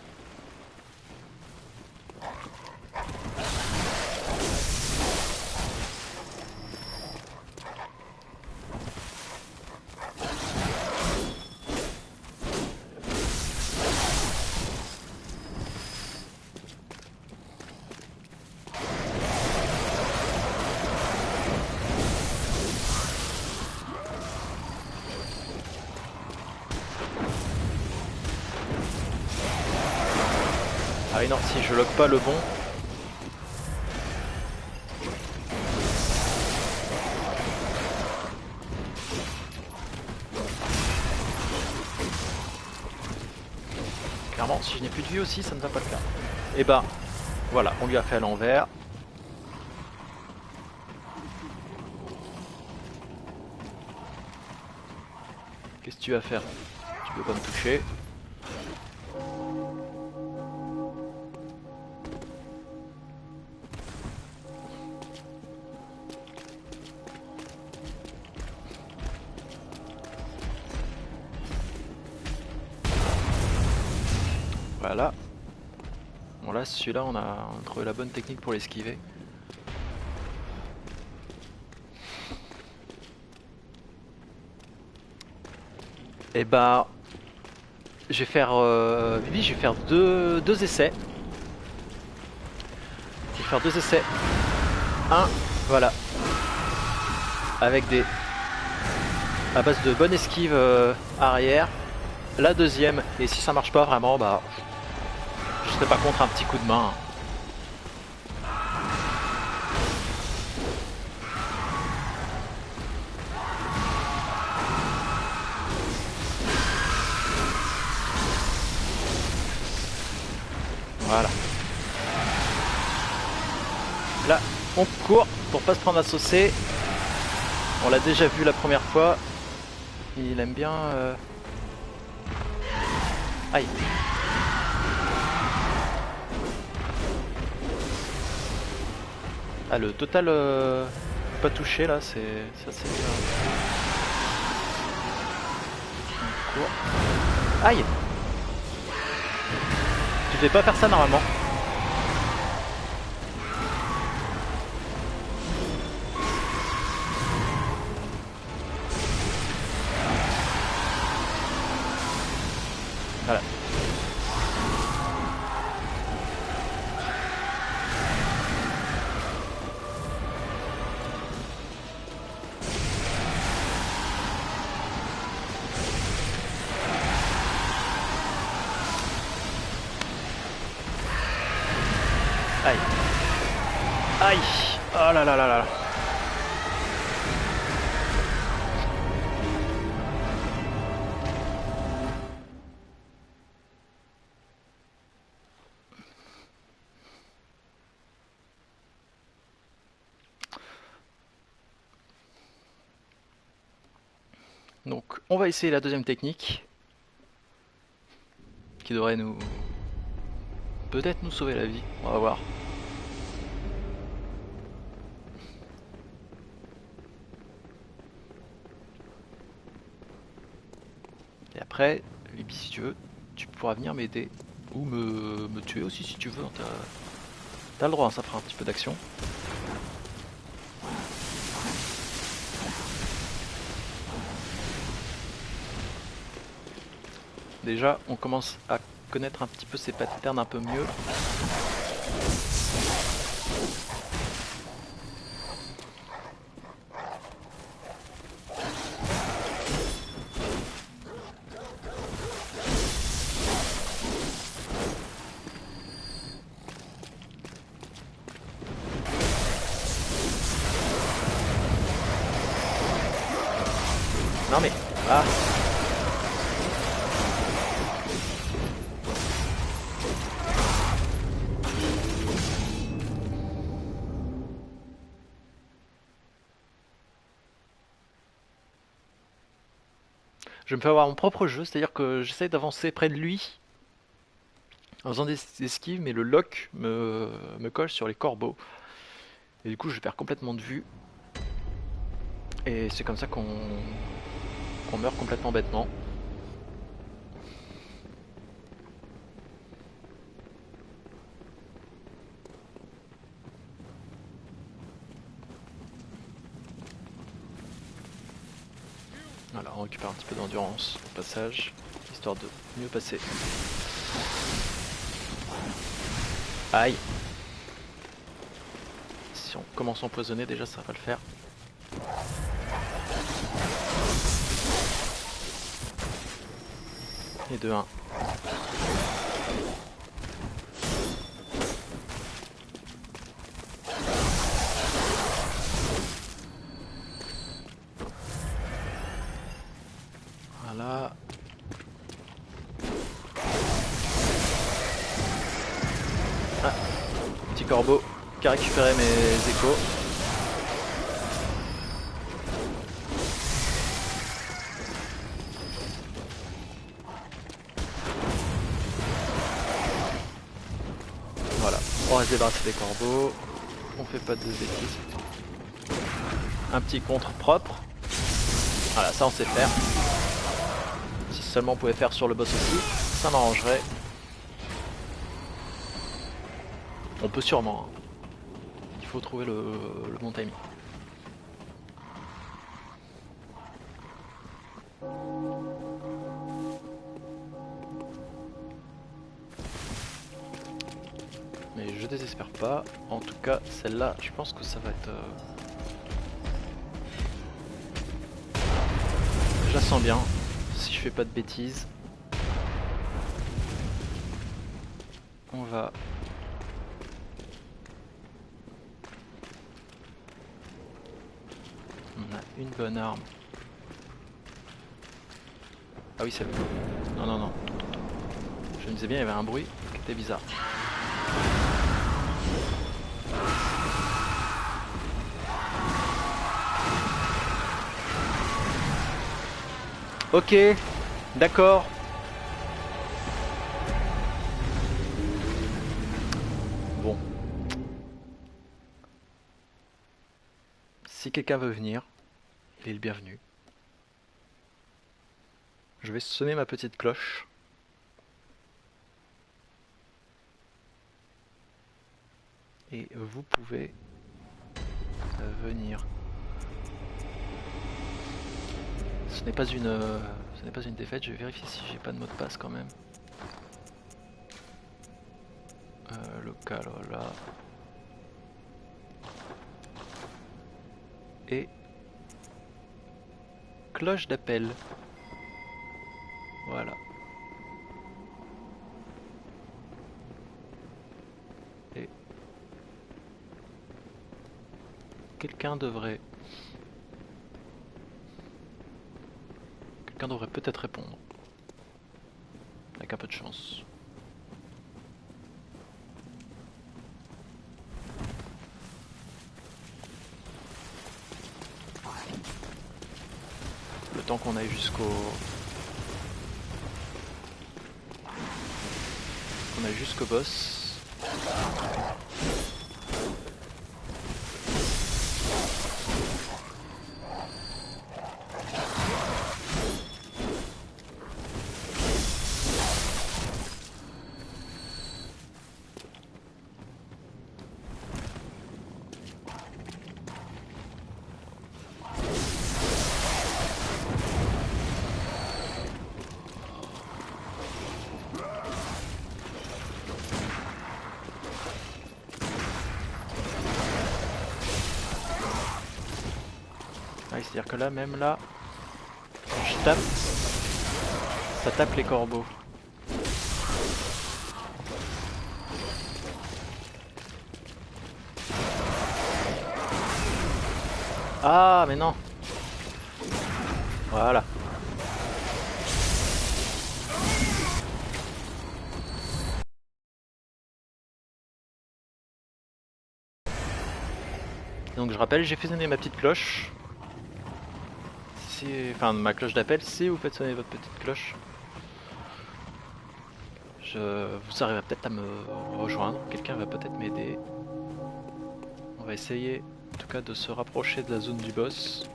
Ah non, si je lock pas le bon. Clairement, si je n'ai plus de vie aussi, ça ne va pas le faire. Et bah, voilà, on lui a fait à l'envers. Qu'est-ce que tu vas faire? Tu peux pas me toucher. Voilà. Bon là, celui-là, on a trouvé la bonne technique pour l'esquiver. Et bah, je vais faire Vivi, je vais faire deux essais. Je vais faire deux essais. Un, voilà, avec des à base de bonne esquive arrière. La deuxième, et si ça marche pas vraiment, bah je serais pas contre un petit coup de main. Voilà. Là, on court pour pas se prendre à saucer. On l'a déjà vu la première fois. Il aime bien... Aïe. Ah, le total pas touché là, c'est assez bien. On court. Aïe. Tu devais pas faire ça normalement. Voilà. Aïe. Aïe. Oh là là là là. Donc on va essayer la deuxième technique qui devrait nous peut-être nous sauver la vie, on va voir. Et après, Libby, si tu veux, tu pourras venir m'aider ou me tuer aussi si tu veux, hein, t'as le droit, hein, ça fera un petit peu d'action. Déjà, on commence à connaître un petit peu ses patterns un peu mieux. Non mais... Ah. Je me fais avoir mon propre jeu, c'est-à-dire que j'essaye d'avancer près de lui en faisant des esquives, mais le lock me colle sur les corbeaux. Et du coup, je perds complètement de vue. Et c'est comme ça qu'on meurt complètement bêtement. Voilà, on récupère un petit peu d'endurance au passage, histoire de mieux passer. Aïe! Si on commence à empoisonner, déjà ça va le faire. Et 2-1. Voilà. Ah, petit corbeau qui a récupéré mes échos. Voilà, on va se débarrasser des corbeaux. On fait pas de bêtises. Un petit contre propre. Voilà, ça on sait faire. Si seulement on pouvait faire sur le boss aussi, ça m'arrangerait. On peut sûrement. Hein. Il faut trouver le bon timing. Mais je désespère pas. En tout cas, celle-là, je pense que ça va être... Je la sens bien, si je fais pas de bêtises. On va... On a une bonne arme. Ah oui, c'est le... Non, non, non. Je me disais bien, il y avait un bruit qui était bizarre. Ok, d'accord. Bon. Si quelqu'un veut venir, il est le bienvenu. Je vais sonner ma petite cloche. Et vous pouvez venir. Ce n'est pas une défaite, je vais vérifier si j'ai pas de mot de passe quand même. Local, voilà. Et cloche d'appel. Voilà. Et quelqu'un devrait... Quelqu'un devrait peut-être répondre. Avec un peu de chance. Le temps qu'on aille jusqu'au... On aille jusqu'au boss. C'est-à-dire que là, même là, quand je tape, ça tape les corbeaux. Ah, mais non. Voilà. Donc je rappelle, j'ai fait sonner ma petite cloche. Enfin, ma cloche d'appel, si vous faites sonner votre petite cloche, vous arriverez peut-être à me rejoindre, quelqu'un va peut-être m'aider. On va essayer en tout cas de se rapprocher de la zone du boss.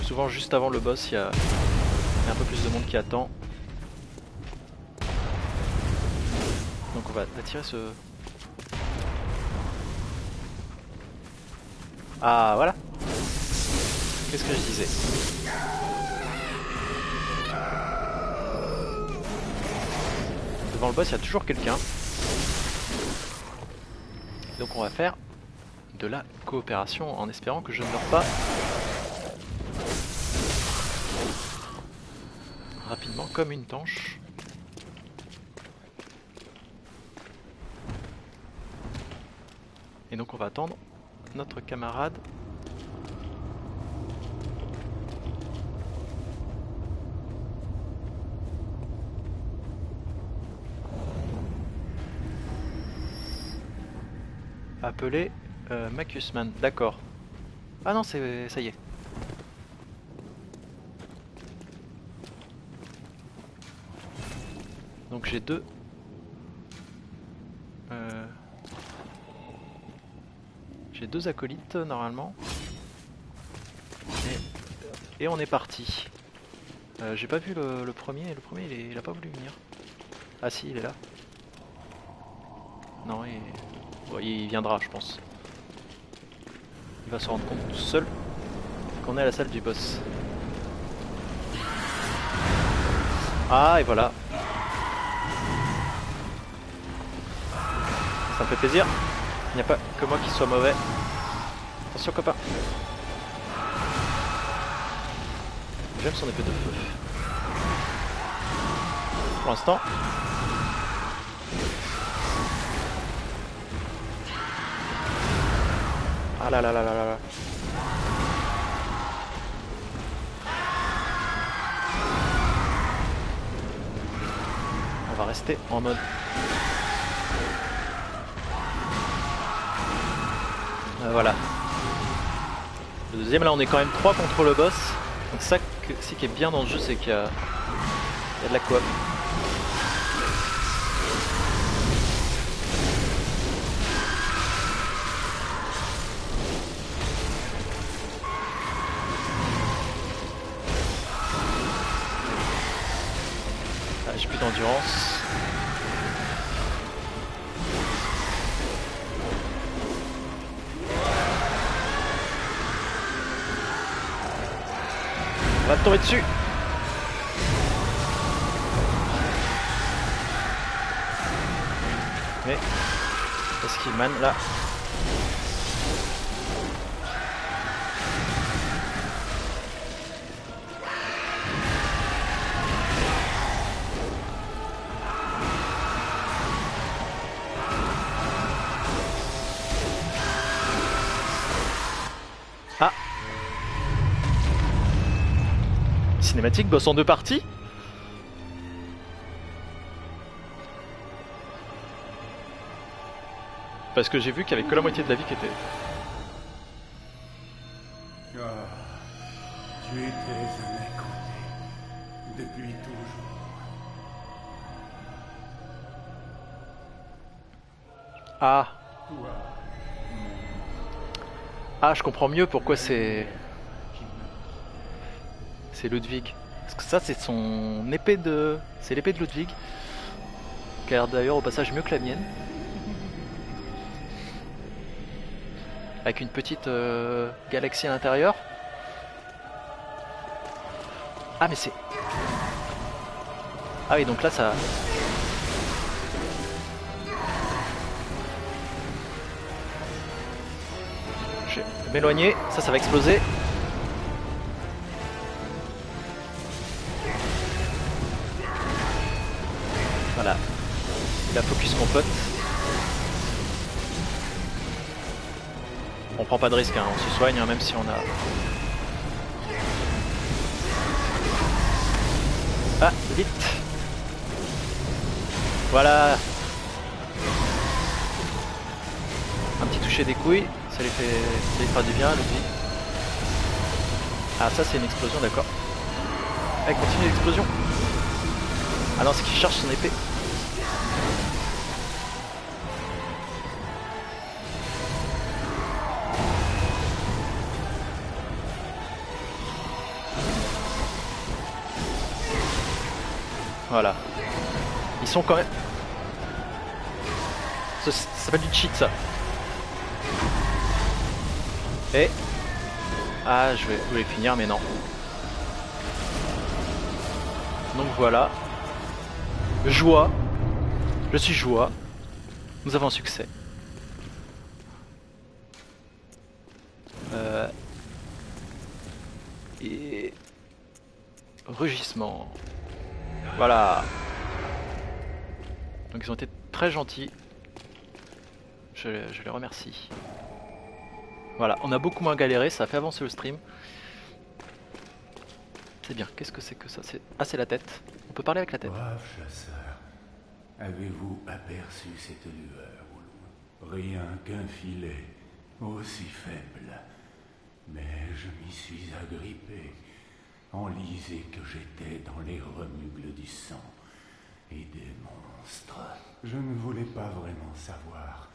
Souvent juste avant le boss, il y a un peu plus de monde qui attend. Donc on va attirer ce... Ah voilà. Qu'est-ce que je disais? Devant le boss, il y a toujours quelqu'un. Donc on va faire de la coopération en espérant que je ne meurs pas rapidement comme une tanche. Et donc on va attendre notre camarade. Appelé Macusman, d'accord. Ah non, ça y est. Donc j'ai deux. J'ai deux acolytes normalement. Et on est parti. J'ai pas vu le premier. Le premier il a pas voulu venir. Ah si, il est là. Non, bon, il viendra, je pense. Il va se rendre compte tout seul qu'on est à la salle du boss. Ah, et voilà. Ça me fait plaisir. Il n'y a pas que moi qui soit mauvais. Attention, copain. J'aime son épée de feu. Pour l'instant. Ah là là là là là là. On va rester en mode. Voilà. Le deuxième, là on est quand même 3 contre le boss. Donc ça ce qui est bien dans le jeu, c'est qu'il y a de la coop. Ah, j'ai plus d'endurance. On va tomber dessus. Mais est-ce qu'il mane là? Cinématique, boss en 2 parties. Parce que j'ai vu qu'il y avait que la moitié de la vie qui était... Ah, tu étais un inconnu depuis toujours. Ah. Toi, Ah, je comprends mieux pourquoi c'est... C'est Ludwig. Parce que ça, c'est son épée de... C'est l'épée de Ludwig. Qui a l'air d'ailleurs au passage mieux que la mienne. Avec une petite galaxie à l'intérieur. Ah mais c'est... Ah oui, donc là ça... Je vais m'éloigner, ça va exploser. Voilà. Il a focus mon pote. On prend pas de risque, hein. On se soigne hein, même si on a... Ah, vite. Voilà. Un petit toucher des couilles, ça lui fera du bien, Ludwig. Ah, ça c'est une explosion, d'accord. Ah, il continue l'explosion. Ah non, c'est qu'il cherche son épée. Voilà. Ils sont quand même... Ça s'appelle du cheat, ça. Et... Ah, je voulais finir, mais non. Donc voilà. Joie. Je suis joie. Nous avons un succès. Et... Rugissement. Voilà. Donc ils ont été très gentils. Je les remercie. Voilà, on a beaucoup moins galéré, ça a fait avancer le stream. C'est bien, qu'est-ce que c'est que ça? Ah, c'est la tête. On peut parler avec la tête. brave chasseur, avez-vous aperçu cette lueur au loin? Rien qu'un filet, aussi faible. Mais je m'y suis agrippé, enlisé que j'étais dans les remugles du sang et des monstres. Je ne voulais pas vraiment savoir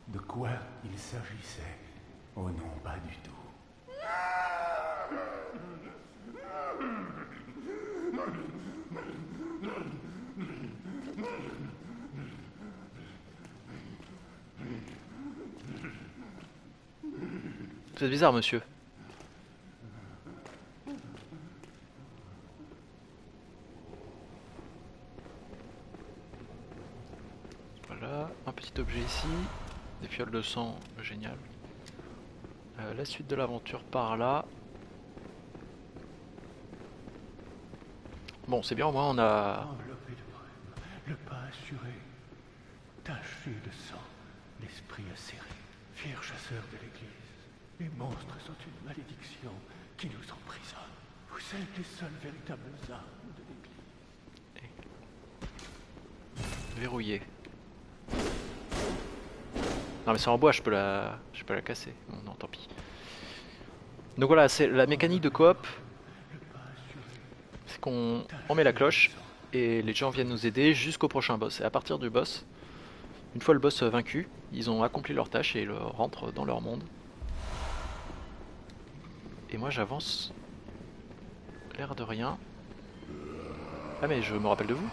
de quoi il s'agissait. Oh non, pas du tout. Vous êtes bizarre, monsieur. Voilà, un petit objet ici. Des fioles de sang, génial. La suite de l'aventure par là. Bon, c'est bien, au moins on a... Enveloppé de brume, le pas assuré, taché de sang, l'esprit acéré, fier chasseur de l'église. Les monstres sont une malédiction qui nous emprisonne. Vous êtes les seules véritables armes de l'église. Verrouillé. Non mais c'est en bois, je peux la casser. Bon, non, tant pis. Donc voilà, c'est la mécanique de coop. C'est qu'on met la cloche et les gens viennent nous aider jusqu'au prochain boss. Et à partir du boss, une fois le boss vaincu, ils ont accompli leur tâche et ils rentrent dans leur monde. Et moi j'avance. L'air de rien. Ah mais je me rappelle de vous.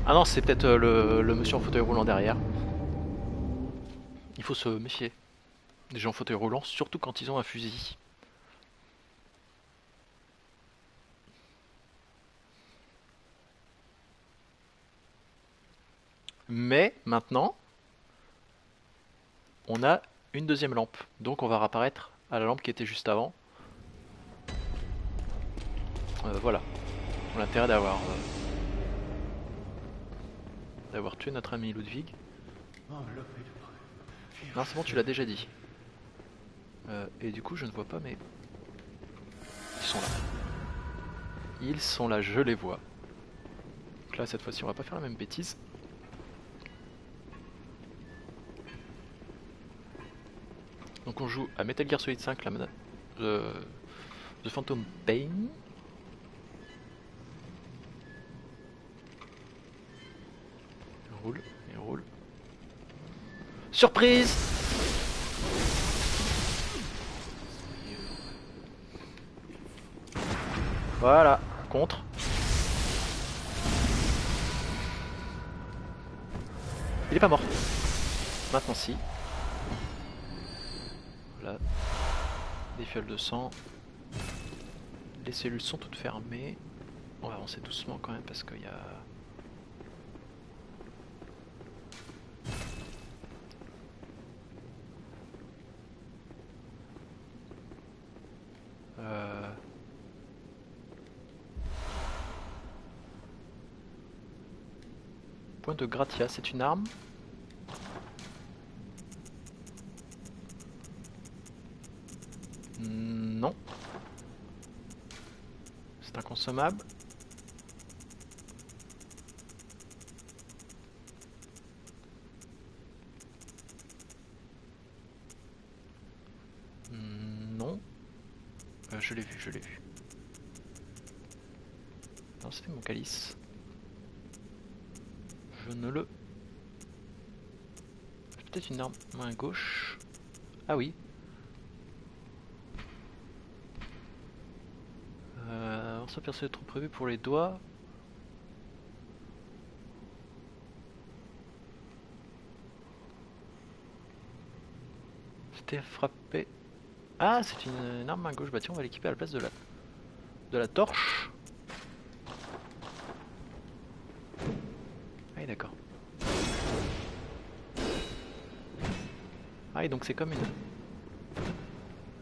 Ah non, c'est peut-être le monsieur en fauteuil roulant derrière. Il faut se méfier des gens en fauteuil roulant, surtout quand ils ont un fusil. Mais maintenant, on a une deuxième lampe. Donc on va réapparaître à la lampe qui était juste avant. Voilà. L'intérêt d'avoir tué notre ami Ludwig. Enveloppé de brume, Non, c'est bon, tu l'as déjà dit. Et du coup, je ne vois pas, mais... Ils sont là. Ils sont là, je les vois. Donc là, cette fois-ci, on va pas faire la même bêtise. Donc on joue à Metal Gear Solid 5, The Phantom Pain. Il roule, il roule. Surprise! Voilà, contre. Il est pas mort. Maintenant si. Voilà. Des fioles de sang. Les cellules sont toutes fermées. On va avancer doucement quand même parce qu'il y a... Point de Gratia, c'est une arme. Non. C'est un consommable. Non. Je l'ai vu, je l'ai vu. Non, c'était mon calice. Je ne le... Peut-être une arme main gauche. Ah oui. Morceau percé trop prévu pour les doigts. C'était frappé. Ah, c'est une arme main gauche. Bah tiens, on va l'équiper à la place de la torche. Ah, d'accord. Ah, et donc c'est comme une...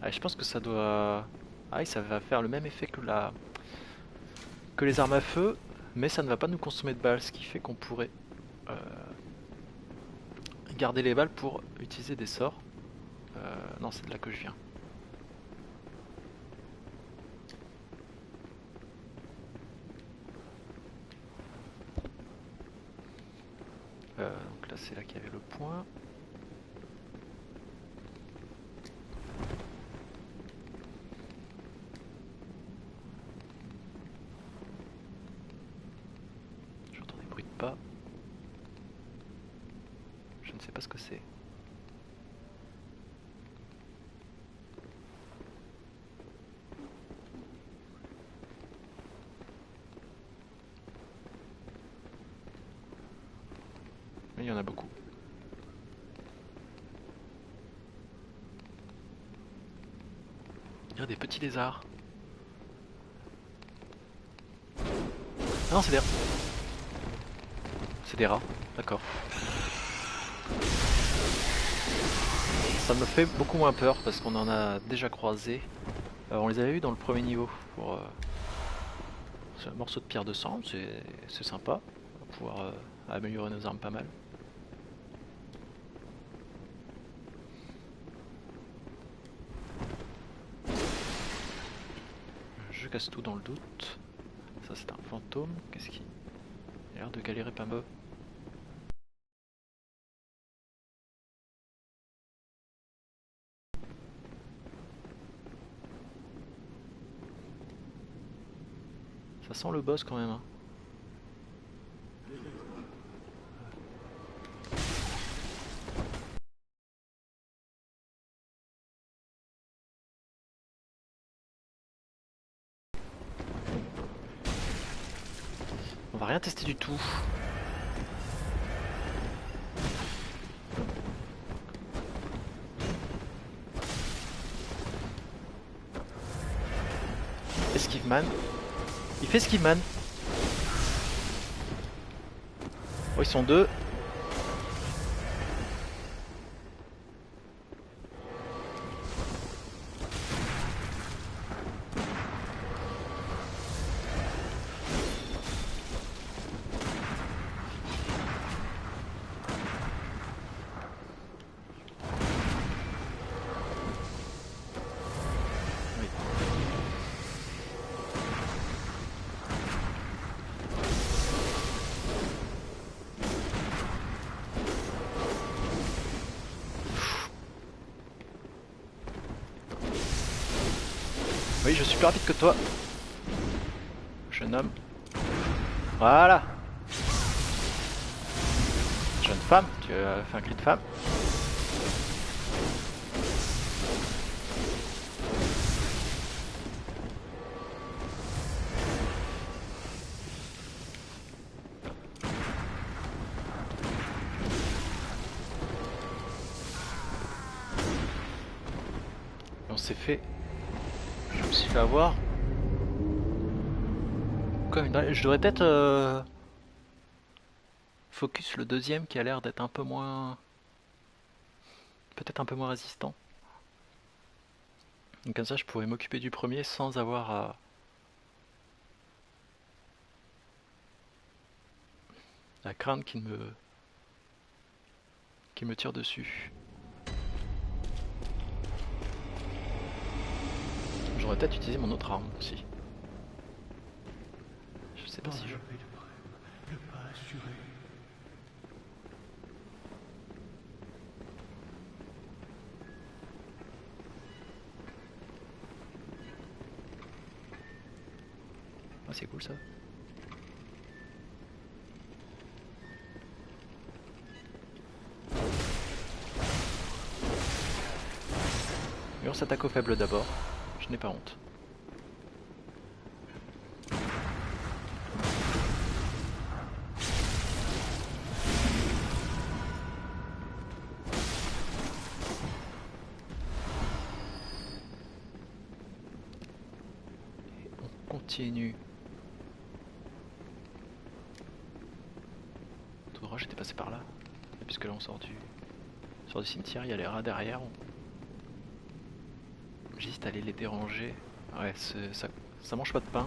Ah, je pense que ça doit... Ah, et ça va faire le même effet que les armes à feu, mais ça ne va pas nous consommer de balles, ce qui fait qu'on pourrait garder les balles pour utiliser des sorts. Non, c'est de là que je viens. Donc là, c'est là qu'il y avait le point. J'entends des bruits de pas. Je ne sais pas ce que c'est. Mais il y en a beaucoup. Il y a des petits lézards. Ah non, c'est des rats. C'est des rats, d'accord. Ça me fait beaucoup moins peur parce qu'on en a déjà croisé. On les avait vus dans le premier niveau pour ce morceau de pierre de sang, c'est sympa. On va pouvoir améliorer nos armes pas mal. Je casse tout dans le doute. Ça c'est un fantôme. Qu'est-ce qui... Il a l'air de galérer pas mal. Ça sent le boss quand même. Hein. On va rien tester du tout. Esquive man. Il fait esquive man. Oh, ils sont deux. Oui, je suis plus rapide que toi. Jeune homme. Voilà. Jeune femme, tu as fait un cri de femme. Et on s'est fait... Je me suis fait avoir. Comme une... Je devrais peut-être focus le deuxième qui a l'air d'être un peu moins... Peut-être un peu moins résistant. Donc comme ça je pourrais m'occuper du premier sans avoir à craindre qu'il me tire dessus. J'aurais peut-être utilisé mon autre arme aussi. Je sais pas si je... Le pas assuré. Ah, c'est cool ça. Et on s'attaque aux faibles d'abord. Je n'ai pas honte. Et on continue. Tout droit, j'étais passé par là. Et puisque là on sort du cimetière, il y a les rats derrière. J'hésite à aller les déranger. Ouais, ça mange pas de pain.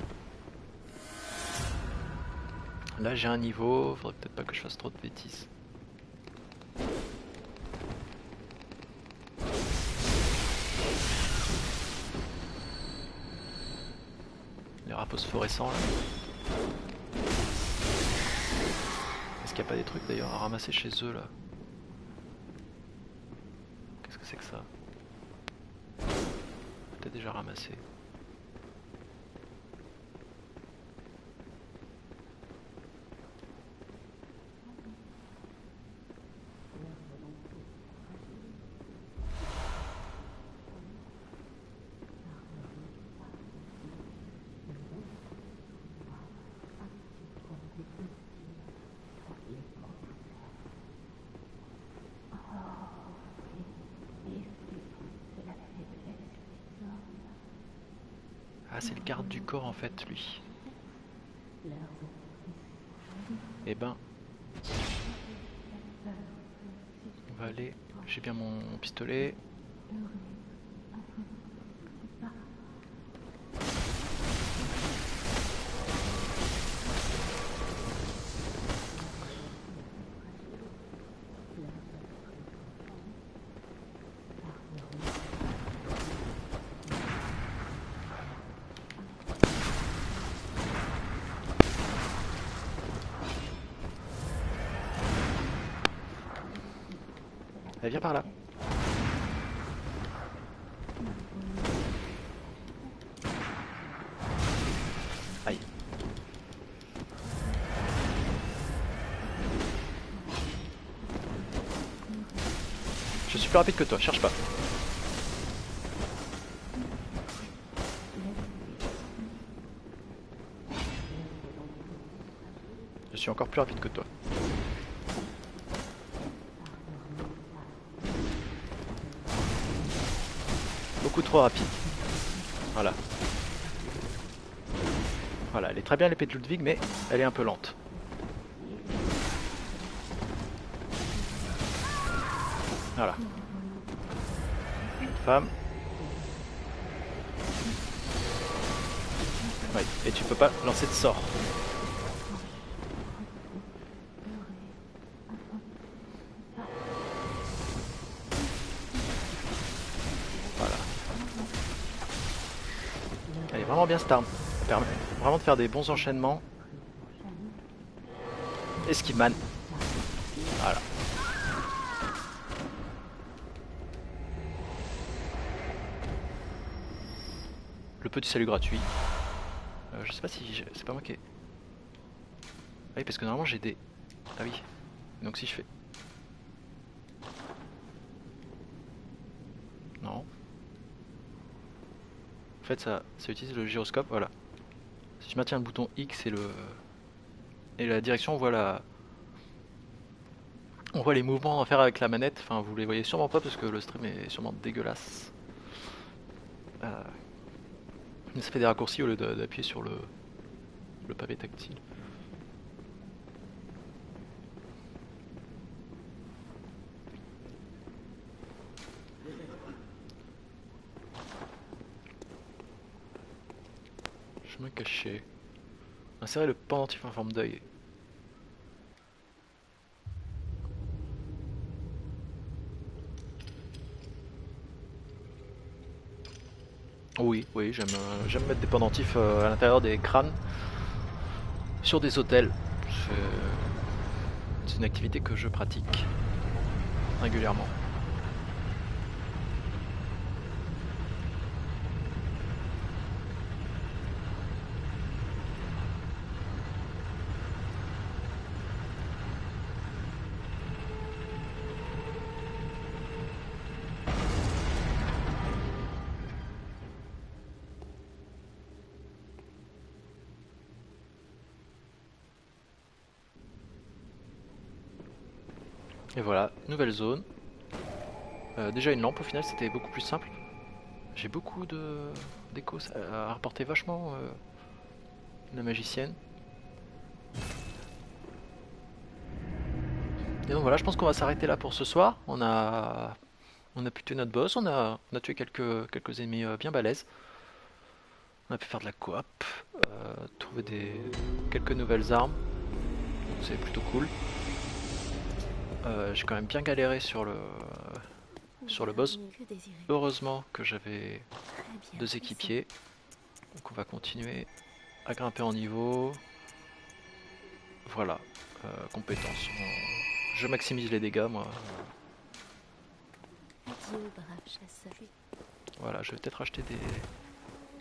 Là j'ai un niveau, faudrait peut-être pas que je fasse trop de bêtises. Les rats phosphorescents là. Est-ce qu'il n'y a pas des trucs d'ailleurs à ramasser chez eux là? Qu'est-ce que c'est que ça? Peut-être déjà ramassé. Ah, c'est le garde du corps en fait, lui. Eh ben, on va aller. J'ai bien mon pistolet. Allez, viens par là. Aïe. Je suis plus rapide que toi, cherche pas. Je suis encore plus rapide que toi. Beaucoup trop rapide. Voilà. Voilà, elle est très bien l'épée de Ludwig, mais elle est un peu lente. Voilà. Jeune femme. Ouais, et tu peux pas lancer de sort. Voilà. Elle est vraiment bien cette arme. Ça permet vraiment de faire des bons enchaînements. Esquive man. Voilà. le petit salut gratuit. Je sais pas si c'est pas moi qui ai... Ah oui, parce que normalement j'ai des... Ah oui, donc si je fais... Non. En fait ça utilise le gyroscope, voilà. Si je maintiens le bouton X et la direction, on voit les mouvements à faire avec la manette. Enfin, vous les voyez sûrement pas parce que le stream est sûrement dégueulasse. Mais ça fait des raccourcis au lieu d'appuyer sur le pavé tactile. Chemin caché. Insérer le pendentif en forme d'œil. Oui, oui, j'aime mettre des pendentifs à l'intérieur des crânes sur des hôtels. C'est une activité que je pratique régulièrement. Et voilà, nouvelle zone. Déjà une lampe au final, c'était beaucoup plus simple. J'ai beaucoup d'écho, ça a rapporté vachement la magicienne. Et donc voilà, je pense qu'on va s'arrêter là pour ce soir. On a pu tuer notre boss, on a tué quelques ennemis bien balèzes. On a pu faire de la coop, trouver quelques nouvelles armes. C'est plutôt cool. J'ai quand même bien galéré sur le boss. Heureusement que j'avais 2 équipiers. Donc on va continuer à grimper en niveau. Voilà, compétences. Je maximise les dégâts moi. Voilà, je vais peut-être acheter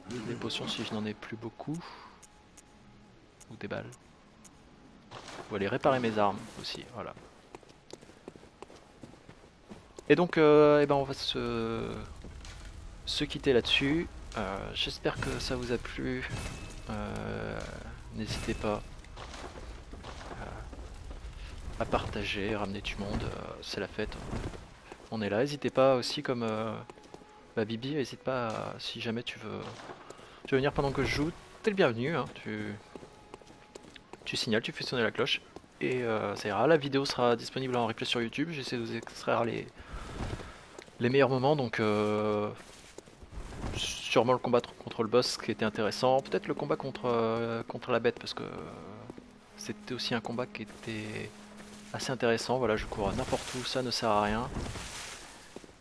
des potions si je n'en ai plus beaucoup. Ou des balles. Ou aller réparer mes armes aussi, voilà. Et donc, eh ben on va se quitter là-dessus. J'espère que ça vous a plu. N'hésitez pas à partager, ramener du monde. C'est la fête. On est là. N'hésitez pas aussi comme Bibi. N'hésite pas si jamais tu veux venir pendant que je joue. T'es le bienvenu. Hein, tu signales, tu fais sonner la cloche. Et ça ira. La vidéo sera disponible en replay sur YouTube. J'essaie de vous extraire les meilleurs moments. Donc sûrement le combat contre le boss qui était intéressant. Peut-être le combat contre la bête parce que c'était aussi un combat qui était assez intéressant. Voilà, je cours n'importe où, ça ne sert à rien.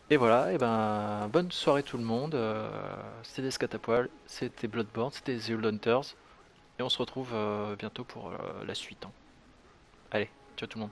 Et voilà, et ben bonne soirée tout le monde. C'était des Scatapoil, c'était Bloodborne, c'était The Old Hunters. Et on se retrouve bientôt pour la suite. Hein. Allez, ciao tout le monde.